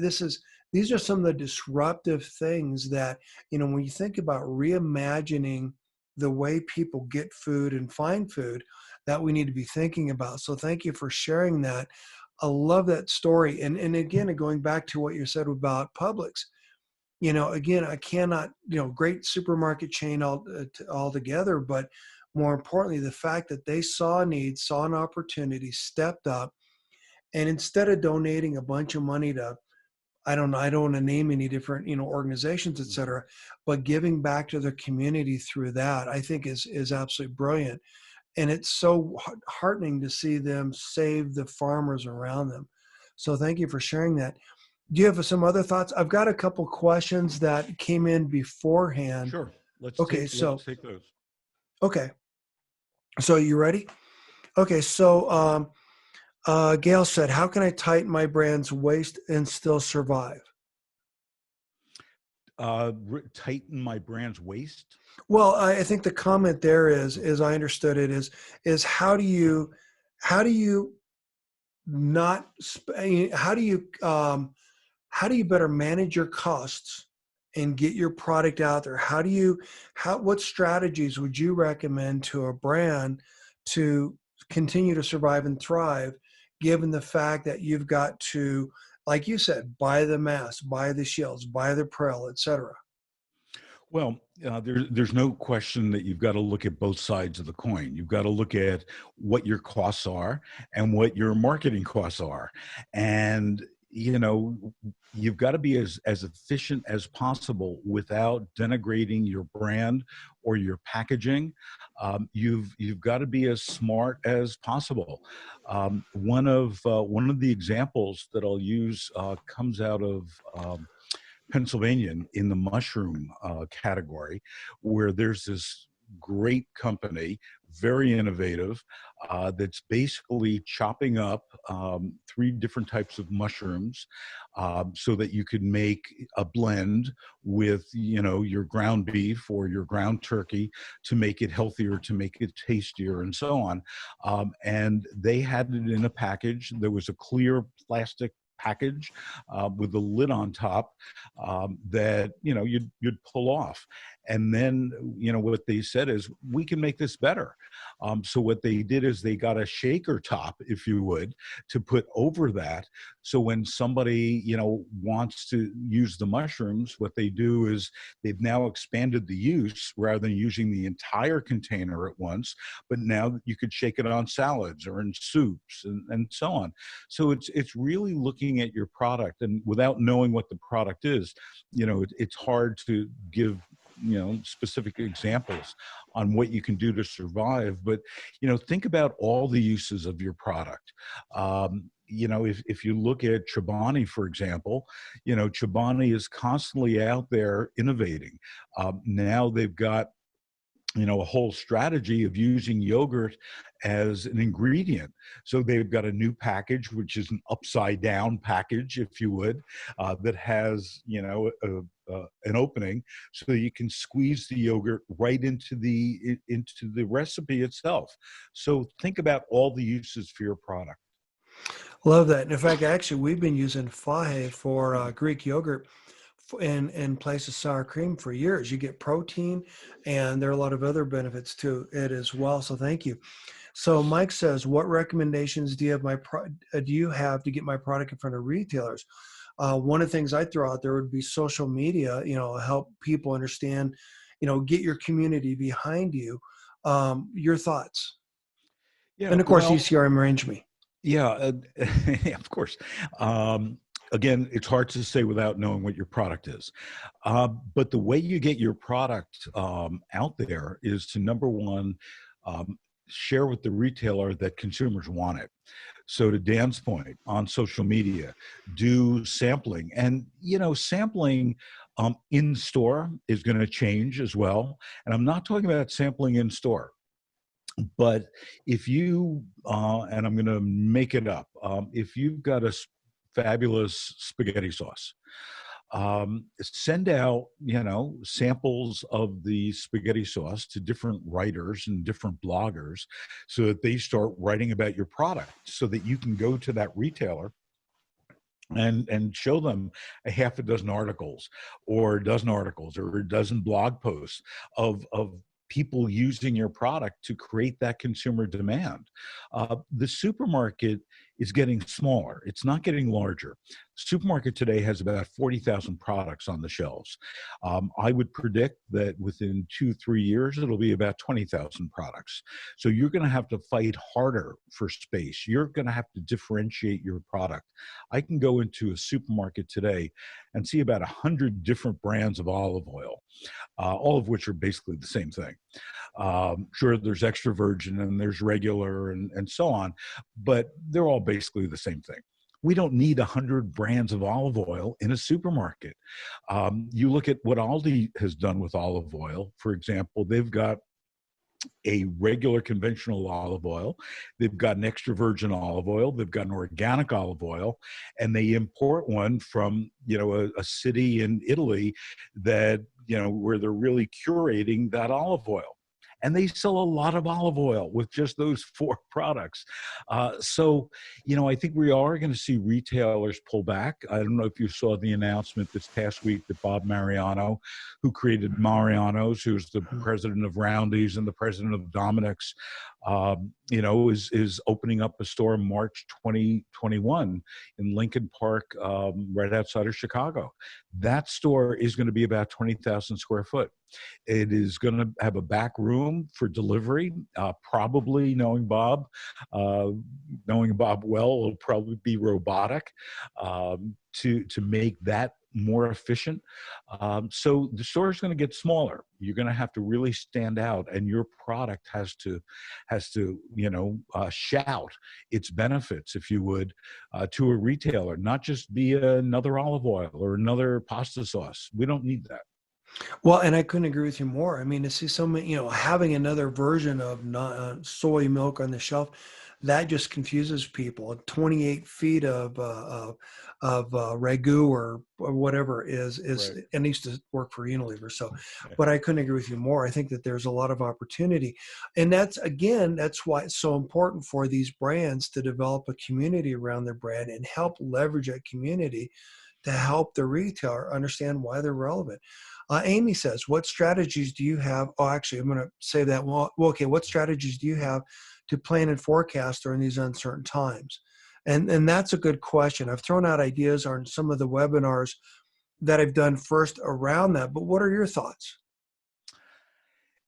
these are some of the disruptive things that, when you think about reimagining the way people get food and find food, that we need to be thinking about. So thank you for sharing that. I love that story. And again, going back to what you said about Publix, again, I cannot, great supermarket chain altogether, but more importantly, the fact that they saw a need, saw an opportunity, stepped up, and instead of donating a bunch of money to, I don't want to name any different, organizations, et cetera, but giving back to their community through that, I think is absolutely brilliant. And it's so heartening to see them save the farmers around them. So thank you for sharing that. Do you have some other thoughts? I've got a couple questions that came in beforehand. Sure. Let's Okay, take let's so take those. okay, so you ready? Okay, so Gail said, "How can I tighten my brand's waist and still survive?" Tighten my brand's waist. Well, I think the comment there is, as I understood it, is how do you not how do you better manage your costs and get your product out there? What strategies would you recommend to a brand to continue to survive and thrive, given the fact that you've got to, like you said, buy the mask, buy the shields, buy the Prel, et cetera? Well, there's no question that you've got to look at both sides of the coin. You've got to look at what your costs are and what your marketing costs are. And, you've got to be as efficient as possible without denigrating your brand or your packaging. You've got to be as smart as possible. One of the examples that I'll use comes out of Pennsylvania in the mushroom category, where there's this great company, very innovative, that's basically chopping up three different types of mushrooms so that you could make a blend with, your ground beef or your ground turkey to make it healthier, to make it tastier, and so on. And they had it in a package. There was a clear plastic package with the lid on top that you'd pull off, And then, what they said is, we can make this better. So what they did is they got a shaker top, if you would, to put over that. So when somebody, wants to use the mushrooms, what they do is they've now expanded the use rather than using the entire container at once, but now you could shake it on salads or in soups and so on. So it's really looking at your product, and without knowing what the product is, it's hard to give specific examples on what you can do to survive. But think about all the uses of your product. If you look at Chobani, for example, Chobani is constantly out there innovating. Now they've got a whole strategy of using yogurt as an ingredient. So they've got a new package, which is an upside down package, if you would, that has, an opening so you can squeeze the yogurt right into the recipe itself. So think about all the uses for your product. Love that. In fact, actually, we've been using Fahe for Greek yogurt in place of sour cream for years. You get protein, and there are a lot of other benefits to it as well. So thank you. So Mike says, what recommendations do you have to get my product in front of retailers? One of the things I throw out there would be social media. Help people understand. Get your community behind you. Your thoughts, Yeah, and of course, well, ECRM arrange me. yeah, yeah, of course. Again, it's hard to say without knowing what your product is. But the way you get your product out there is to, number one, share with the retailer that consumers want it. So to Dan's point, on social media, do sampling. And, sampling in store is going to change as well. And I'm not talking about sampling in store. But if you, and I'm going to make it up, if you've got a fabulous spaghetti sauce, send out, samples of the spaghetti sauce to different writers and different bloggers so that they start writing about your product, so that you can go to that retailer and show them a half a dozen articles or a dozen articles or a dozen blog posts of people using your product to create that consumer demand. The supermarket is getting smaller. It's not getting larger. Supermarket today has about 40,000 products on the shelves. I would predict that within 2-3 years, it'll be about 20,000 products. So you're going to have to fight harder for space. You're going to have to differentiate your product. I can go into a supermarket today and see about 100 different brands of olive oil, all of which are basically the same thing. Sure, there's extra virgin and there's regular and so on, but they're all basically the same thing. We don't need 100 brands of olive oil in a supermarket. You look at what Aldi has done with olive oil. For example, they've got a regular conventional olive oil. They've got an extra virgin olive oil. They've got an organic olive oil, and they import one from, a city in Italy that, where they're really curating that olive oil. And they sell a lot of olive oil with just those 4 products. So, I think we are going to see retailers pull back. I don't know if you saw the announcement this past week that Bob Mariano, who created Mariano's, who's the president of Roundy's and the president of Dominic's, is opening up a store in March 2021 in Lincoln Park, right outside of Chicago. That store is going to be about 20,000 square foot. It is going to have a back room for delivery. Probably, knowing Bob well, it'll probably be robotic to make that more efficient. So the store is going to get smaller. You're going to have to really stand out, and your product has to shout its benefits, if you would, to a retailer, not just be another olive oil or another pasta sauce. We don't need that. Well, and I couldn't agree with you more. I mean, to see so many, having another version of soy milk on the shelf, that just confuses people. 28 feet of ragu or whatever is Right. it needs to work for Unilever. So, but I couldn't agree with you more. I think that there's a lot of opportunity, and that's why it's so important for these brands to develop a community around their brand and help leverage that community to help the retailer understand why they're relevant. Amy says, what strategies do you have? Oh, actually, I'm going to say that. Well, okay, what strategies do you have to plan and forecast during these uncertain times? And that's a good question. I've thrown out ideas on some of the webinars that I've done first around that, but what are your thoughts?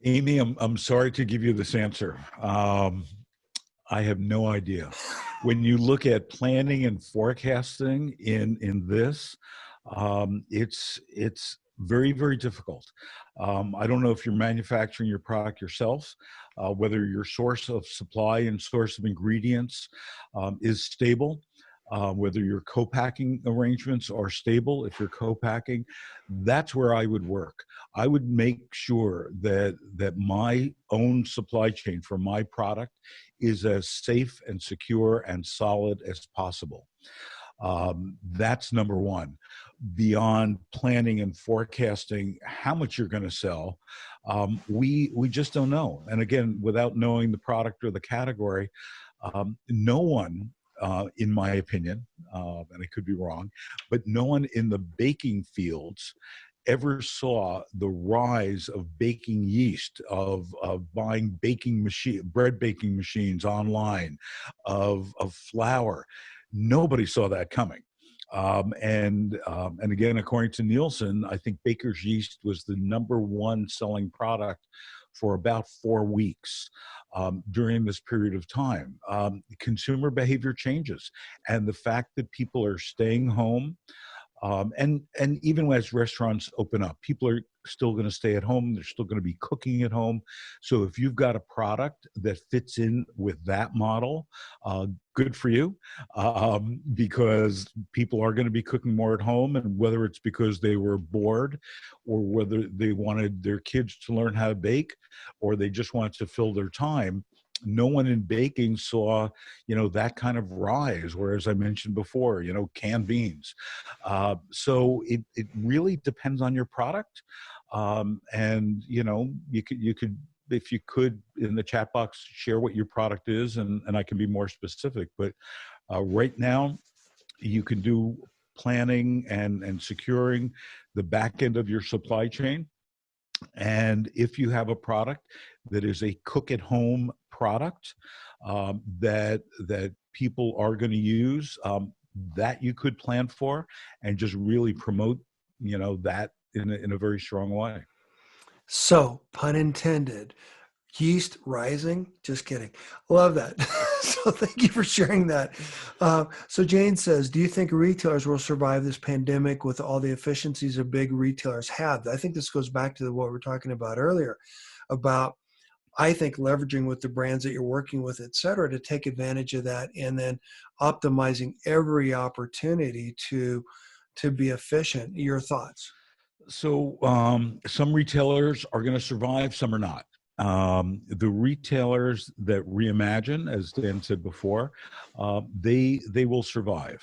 Amy, I'm sorry to give you this answer. I have no idea. When you look at planning and forecasting in this, it's very, very difficult. I don't know if you're manufacturing your product yourself, whether your source of supply and source of ingredients is stable, whether your co-packing arrangements are stable. If you're co-packing, that's where I would work. I would make sure that my own supply chain for my product is as safe and secure and solid as possible. That's number one. Beyond planning and forecasting how much you're going to sell, we just don't know. And again, without knowing the product or the category, no one, in my opinion, and I could be wrong, but no one in the baking fields ever saw the rise of baking yeast, of buying bread baking machines online, of flour. Nobody saw that coming. And again, according to Nielsen, I think baker's yeast was the number one selling product for about 4 weeks during this period of time. Consumer behavior changes, and the fact that people are staying home, and even as restaurants open up, people are still going to stay at home. They're still going to be cooking at home. So if you've got a product that fits in with that model, good for you, because people are going to be cooking more at home. And whether it's because they were bored, or whether they wanted their kids to learn how to bake, or they just wanted to fill their time, no one in baking saw, that kind of rise. Whereas I mentioned before, canned beans. So it really depends on your product. And you could, if you could, in the chat box, share what your product is, and I can be more specific. But right now, you can do planning and securing the back end of your supply chain. And if you have a product that is a cook at home product, that people are going to use, that you could plan for and just really promote, that in a very strong way. So, pun intended, yeast rising. Just kidding. Love that. So, thank you for sharing that. So, Jane says, do you think retailers will survive this pandemic with all the efficiencies of big retailers have? I think this goes back to what we were talking about earlier about, I think, leveraging with the brands that you're working with, et cetera, to take advantage of that, and then optimizing every opportunity to be efficient. Your thoughts? So some retailers are going to survive, some are not. The retailers that reimagine, as Dan said before, they will survive.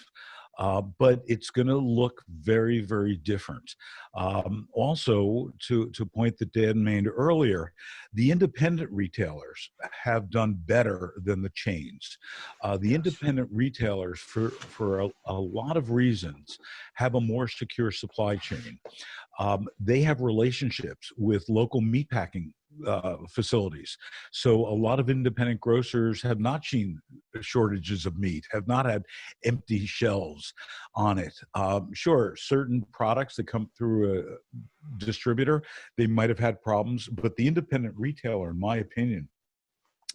But it's going to look very, very different. Also, to point that Dan made earlier, the independent retailers have done better than the chains. The Yes. independent retailers, for a lot of reasons, have a more secure supply chain. They have relationships with local meatpacking facilities. So a lot of independent grocers have not seen shortages of meat, have not had empty shelves on it. Sure, certain products that come through a distributor, they might have had problems, but the independent retailer, in my opinion,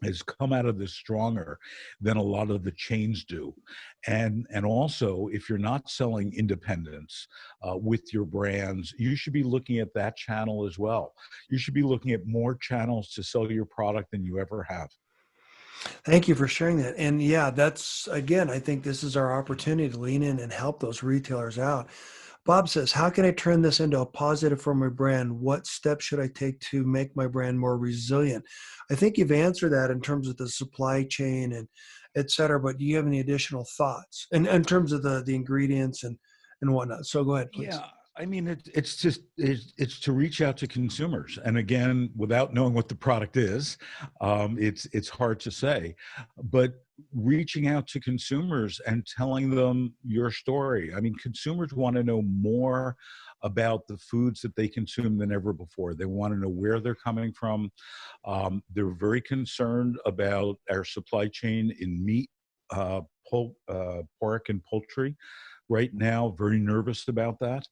has come out of this stronger than a lot of the chains do. And also, if you're not selling independents with your brands, you should be looking at that channel as well. You should be looking at more channels to sell your product than you ever have. Thank you for sharing that. And yeah, that's again, I think this is our opportunity to lean in and help those retailers out. Bob says, how can I turn this into a positive for my brand? What steps should I take to make my brand more resilient? I think you've answered that in terms of the supply chain and et cetera, but do you have any additional thoughts in terms of the ingredients and whatnot? So go ahead, please. Yeah, I mean, it's to reach out to consumers, and again, without knowing what the product is, it's hard to say, but reaching out to consumers and telling them your story. I mean, consumers want to know more about the foods that they consume than ever before. They want to know where they're coming from. They're very concerned about our supply chain in meat, pork, and poultry. Right now, very nervous about that,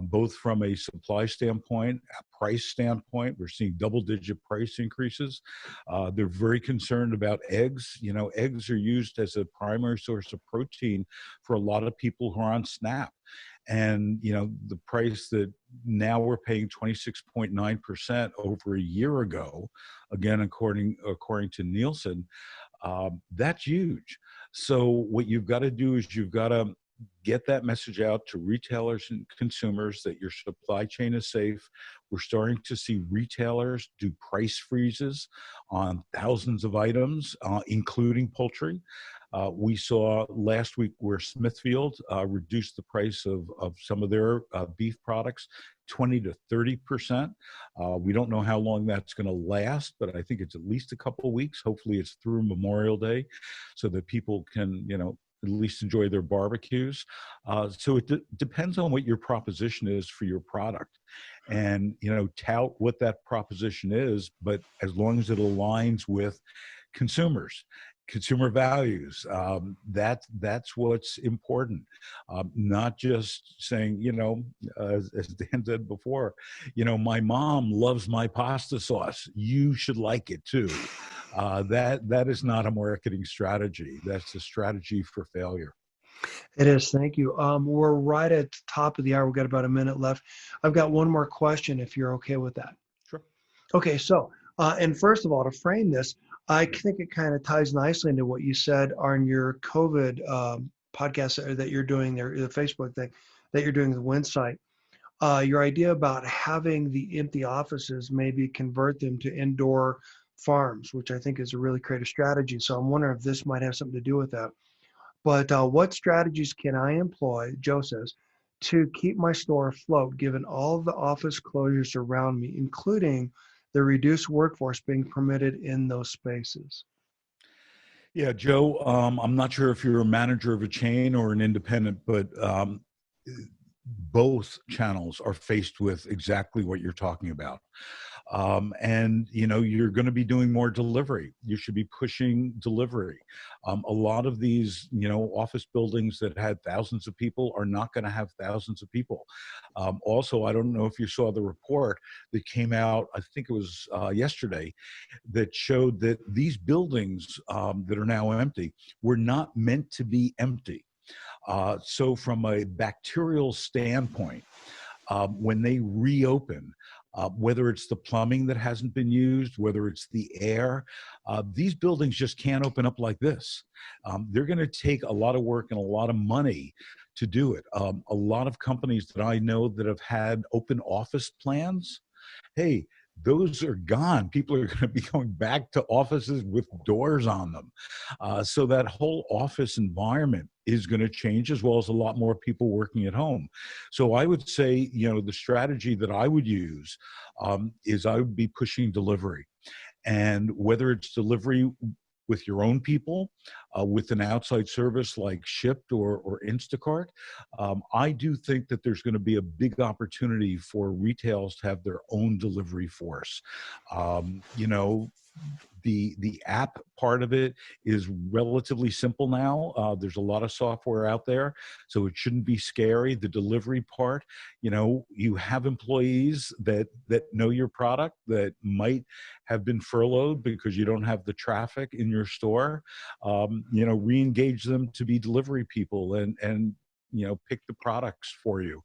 both from a supply standpoint, a price standpoint. We're seeing double-digit price increases. They're very concerned about eggs. You know, eggs are used as a primary source of protein for a lot of people who are on SNAP. And, you know, the price that now we're paying 26.9% over a year ago, again, according to Nielsen, that's huge. So what you've got to do is you've got to get that message out to retailers and consumers that your supply chain is safe. We're starting to see retailers do price freezes on thousands of items, including poultry. We saw last week where Smithfield reduced the price of some of their beef products 20 to 30%. We don't know how long that's going to last, but I think it's at least a couple of weeks. Hopefully it's through Memorial Day so that people can, you know, at least enjoy their barbecues. So it depends on what your proposition is for your product, and, you know, tout what that proposition is, but as long as it aligns with consumers, consumer values, that's what's important. Not just saying, you know, as Dan said before, you know, my mom loves my pasta sauce, you should like it too. That is not a marketing strategy. That's a strategy for failure. It is. Thank you. We're right at the top of the hour. We've got about a minute left. I've got one more question if you're okay with that. Sure. Okay. So, and first of all, to frame this, I think it kind of ties nicely into what you said on your COVID podcast that you're doing there, the Facebook thing that you're doing, the Win site. Your idea about having the empty offices, maybe convert them to indoor farms, which I think is a really creative strategy. So I'm wondering if this might have something to do with that. But what strategies can I employ, Joe says, to keep my store afloat given all of the office closures around me, including the reduced workforce being permitted in those spaces? Yeah, Joe, I'm not sure if you're a manager of a chain or an independent, but both channels are faced with exactly what you're talking about. And, you know, you're going to be doing more delivery. You should be pushing delivery. A lot of these, you know, office buildings that had thousands of people are not going to have thousands of people. Also, I don't know if you saw the report that came out, I think it was yesterday, that showed that these buildings that are now empty were not meant to be empty. So from a bacterial standpoint, when they reopen, whether it's the plumbing that hasn't been used, whether it's the air, these buildings just can't open up like this. They're going to take a lot of work and a lot of money to do it. A lot of companies that I know that have had open office plans, hey, those are gone. People are going to be going back to offices with doors on them. So that whole office environment is going to change, as well as a lot more people working at home. So I would say, you know, the strategy that I would use is I would be pushing delivery. And whether it's delivery with your own people, with an outside service like Shipt or Instacart, I do think that there's going to be a big opportunity for retailers to have their own delivery force. You know, the app part of it is relatively simple now. There's a lot of software out there, so it shouldn't be scary. The delivery part, you know, you have employees that know your product that might have been furloughed because you don't have the traffic in your store. You know, re-engage them to be delivery people and you know, pick the products for you.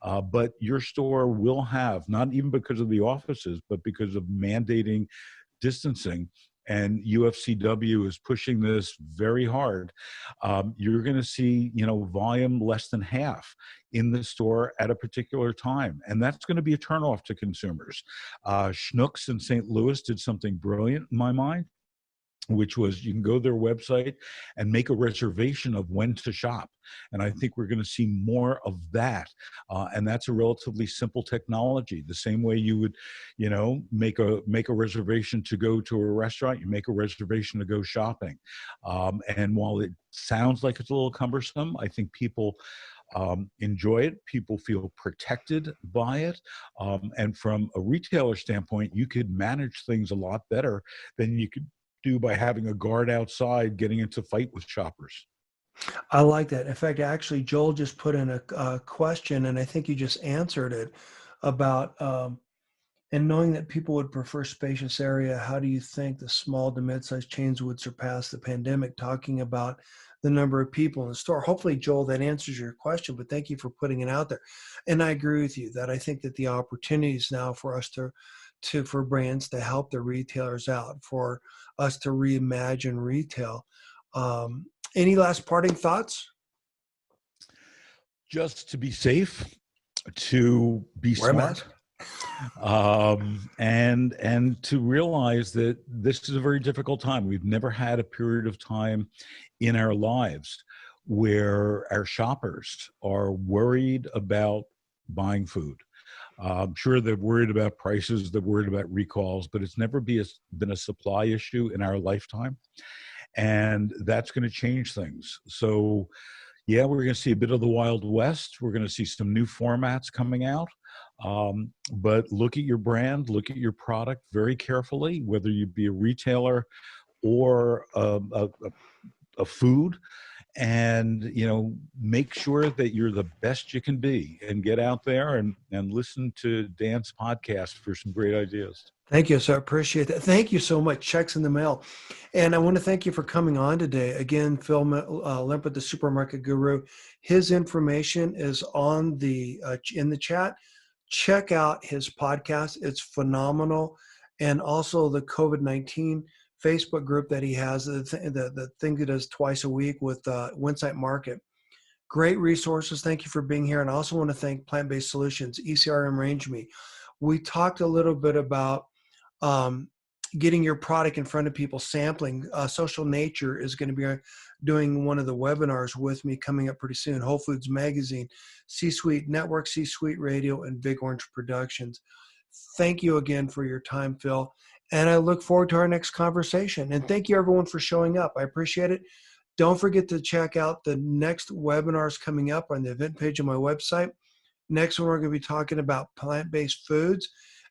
But your store will have, not even because of the offices, but because of mandating distancing, and UFCW is pushing this very hard. You're going to see, you know, volume less than half in the store at a particular time, and that's going to be a turnoff to consumers. Schnucks in St. Louis did something brilliant in my mind, which was you can go to their website and make a reservation of when to shop. And I think we're going to see more of that. And that's a relatively simple technology. The same way you would, you know, make a reservation to go to a restaurant, you make a reservation to go shopping. And while it sounds like it's a little cumbersome, I think people enjoy it. People feel protected by it. And from a retailer standpoint, you could manage things a lot better than you could do by having a guard outside getting into fight with shoppers. I like that. In fact, actually, Joel just put in a question, and I think you just answered it about and knowing that people would prefer spacious area. How do you think the small to mid-sized chains would surpass the pandemic? Talking about the number of people in the store. Hopefully, Joel, that answers your question. But thank you for putting it out there. And I agree with you that I think that the opportunities now for us to for brands to help the retailers out, for us to reimagine retail. Um, any last parting thoughts? Just to be safe, to be Wear a smart, mask. and to realize that this is a very difficult time. We've never had a period of time in our lives where our shoppers are worried about buying food. Sure, they're worried about prices, they're worried about recalls, but it's never been a supply issue in our lifetime. And that's going to change things. So, yeah, we're going to see a bit of the Wild West. We're going to see some new formats coming out. But look at your brand, look at your product very carefully, whether you be a retailer or a food, and make sure that you're the best you can be, and get out there and listen to Dan's podcast for some great ideas. Thank you, sir. I appreciate that. Thank you so much. Checks in the mail. And I want to thank you for coming on today. Again, Phil Limpet, the supermarket guru. His information is on the in the chat. Check out his podcast. It's phenomenal. And also the COVID-19 Facebook group that he has, the thing that does twice a week with Winsight Market. Great resources. Thank you for being here. And I also want to thank Plant-Based Solutions, ECRM Range Me. We talked a little bit about getting your product in front of people, sampling. Social Nature is going to be doing one of the webinars with me coming up pretty soon. Whole Foods Magazine, C-Suite Network, C-Suite Radio, and Big Orange Productions. Thank you again for your time, Phil. And I look forward to our next conversation. And thank you, everyone, for showing up. I appreciate it. Don't forget to check out the next webinars coming up on the event page of my website. Next one, we're going to be talking about plant-based foods.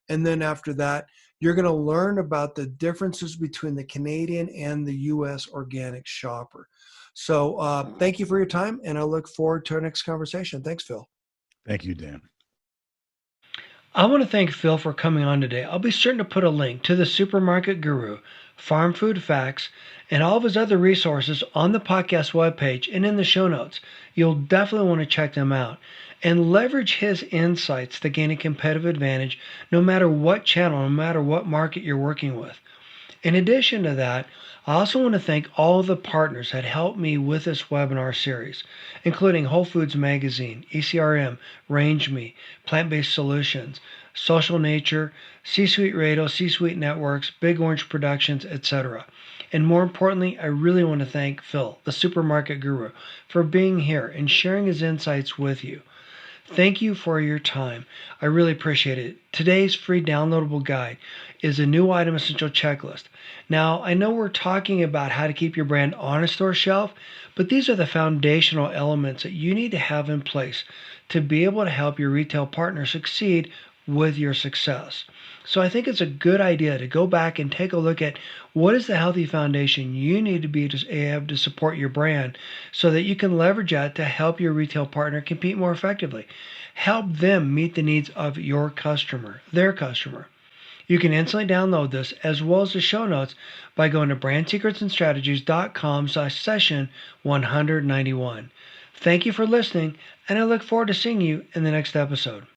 And then after that, you're going to learn about the differences between the Canadian and the U.S. organic shopper. So thank you for your time, and I look forward to our next conversation. Thanks, Phil. Thank you, Dan. I want to thank Phil for coming on today. I'll be certain to put a link to the Supermarket Guru, Farm Food Facts, and all of his other resources on the podcast webpage and in the show notes. You'll definitely want to check them out and leverage his insights to gain a competitive advantage no matter what channel, no matter what market you're working with. In addition to that, I also want to thank all of the partners that helped me with this webinar series, including Whole Foods Magazine, ECRM, Range Me, Plant-Based Solutions, Social Nature, C-Suite Radio, C-Suite Networks, Big Orange Productions, etc. And more importantly, I really want to thank Phil, the Supermarket Guru, for being here and sharing his insights with you. Thank you for your time. I really appreciate it. Today's free downloadable guide is a new item essential checklist. Now, I know we're talking about how to keep your brand on a store shelf, but these are the foundational elements that you need to have in place to be able to help your retail partner succeed with your success. So I think it's a good idea to go back and take a look at what is the healthy foundation you need to have to support your brand so that you can leverage that to help your retail partner compete more effectively. Help them meet the needs of your customer, their customer. You can instantly download this as well as the show notes by going to brandsecretsandstrategies.com/session 191. Thank you for listening, and I look forward to seeing you in the next episode.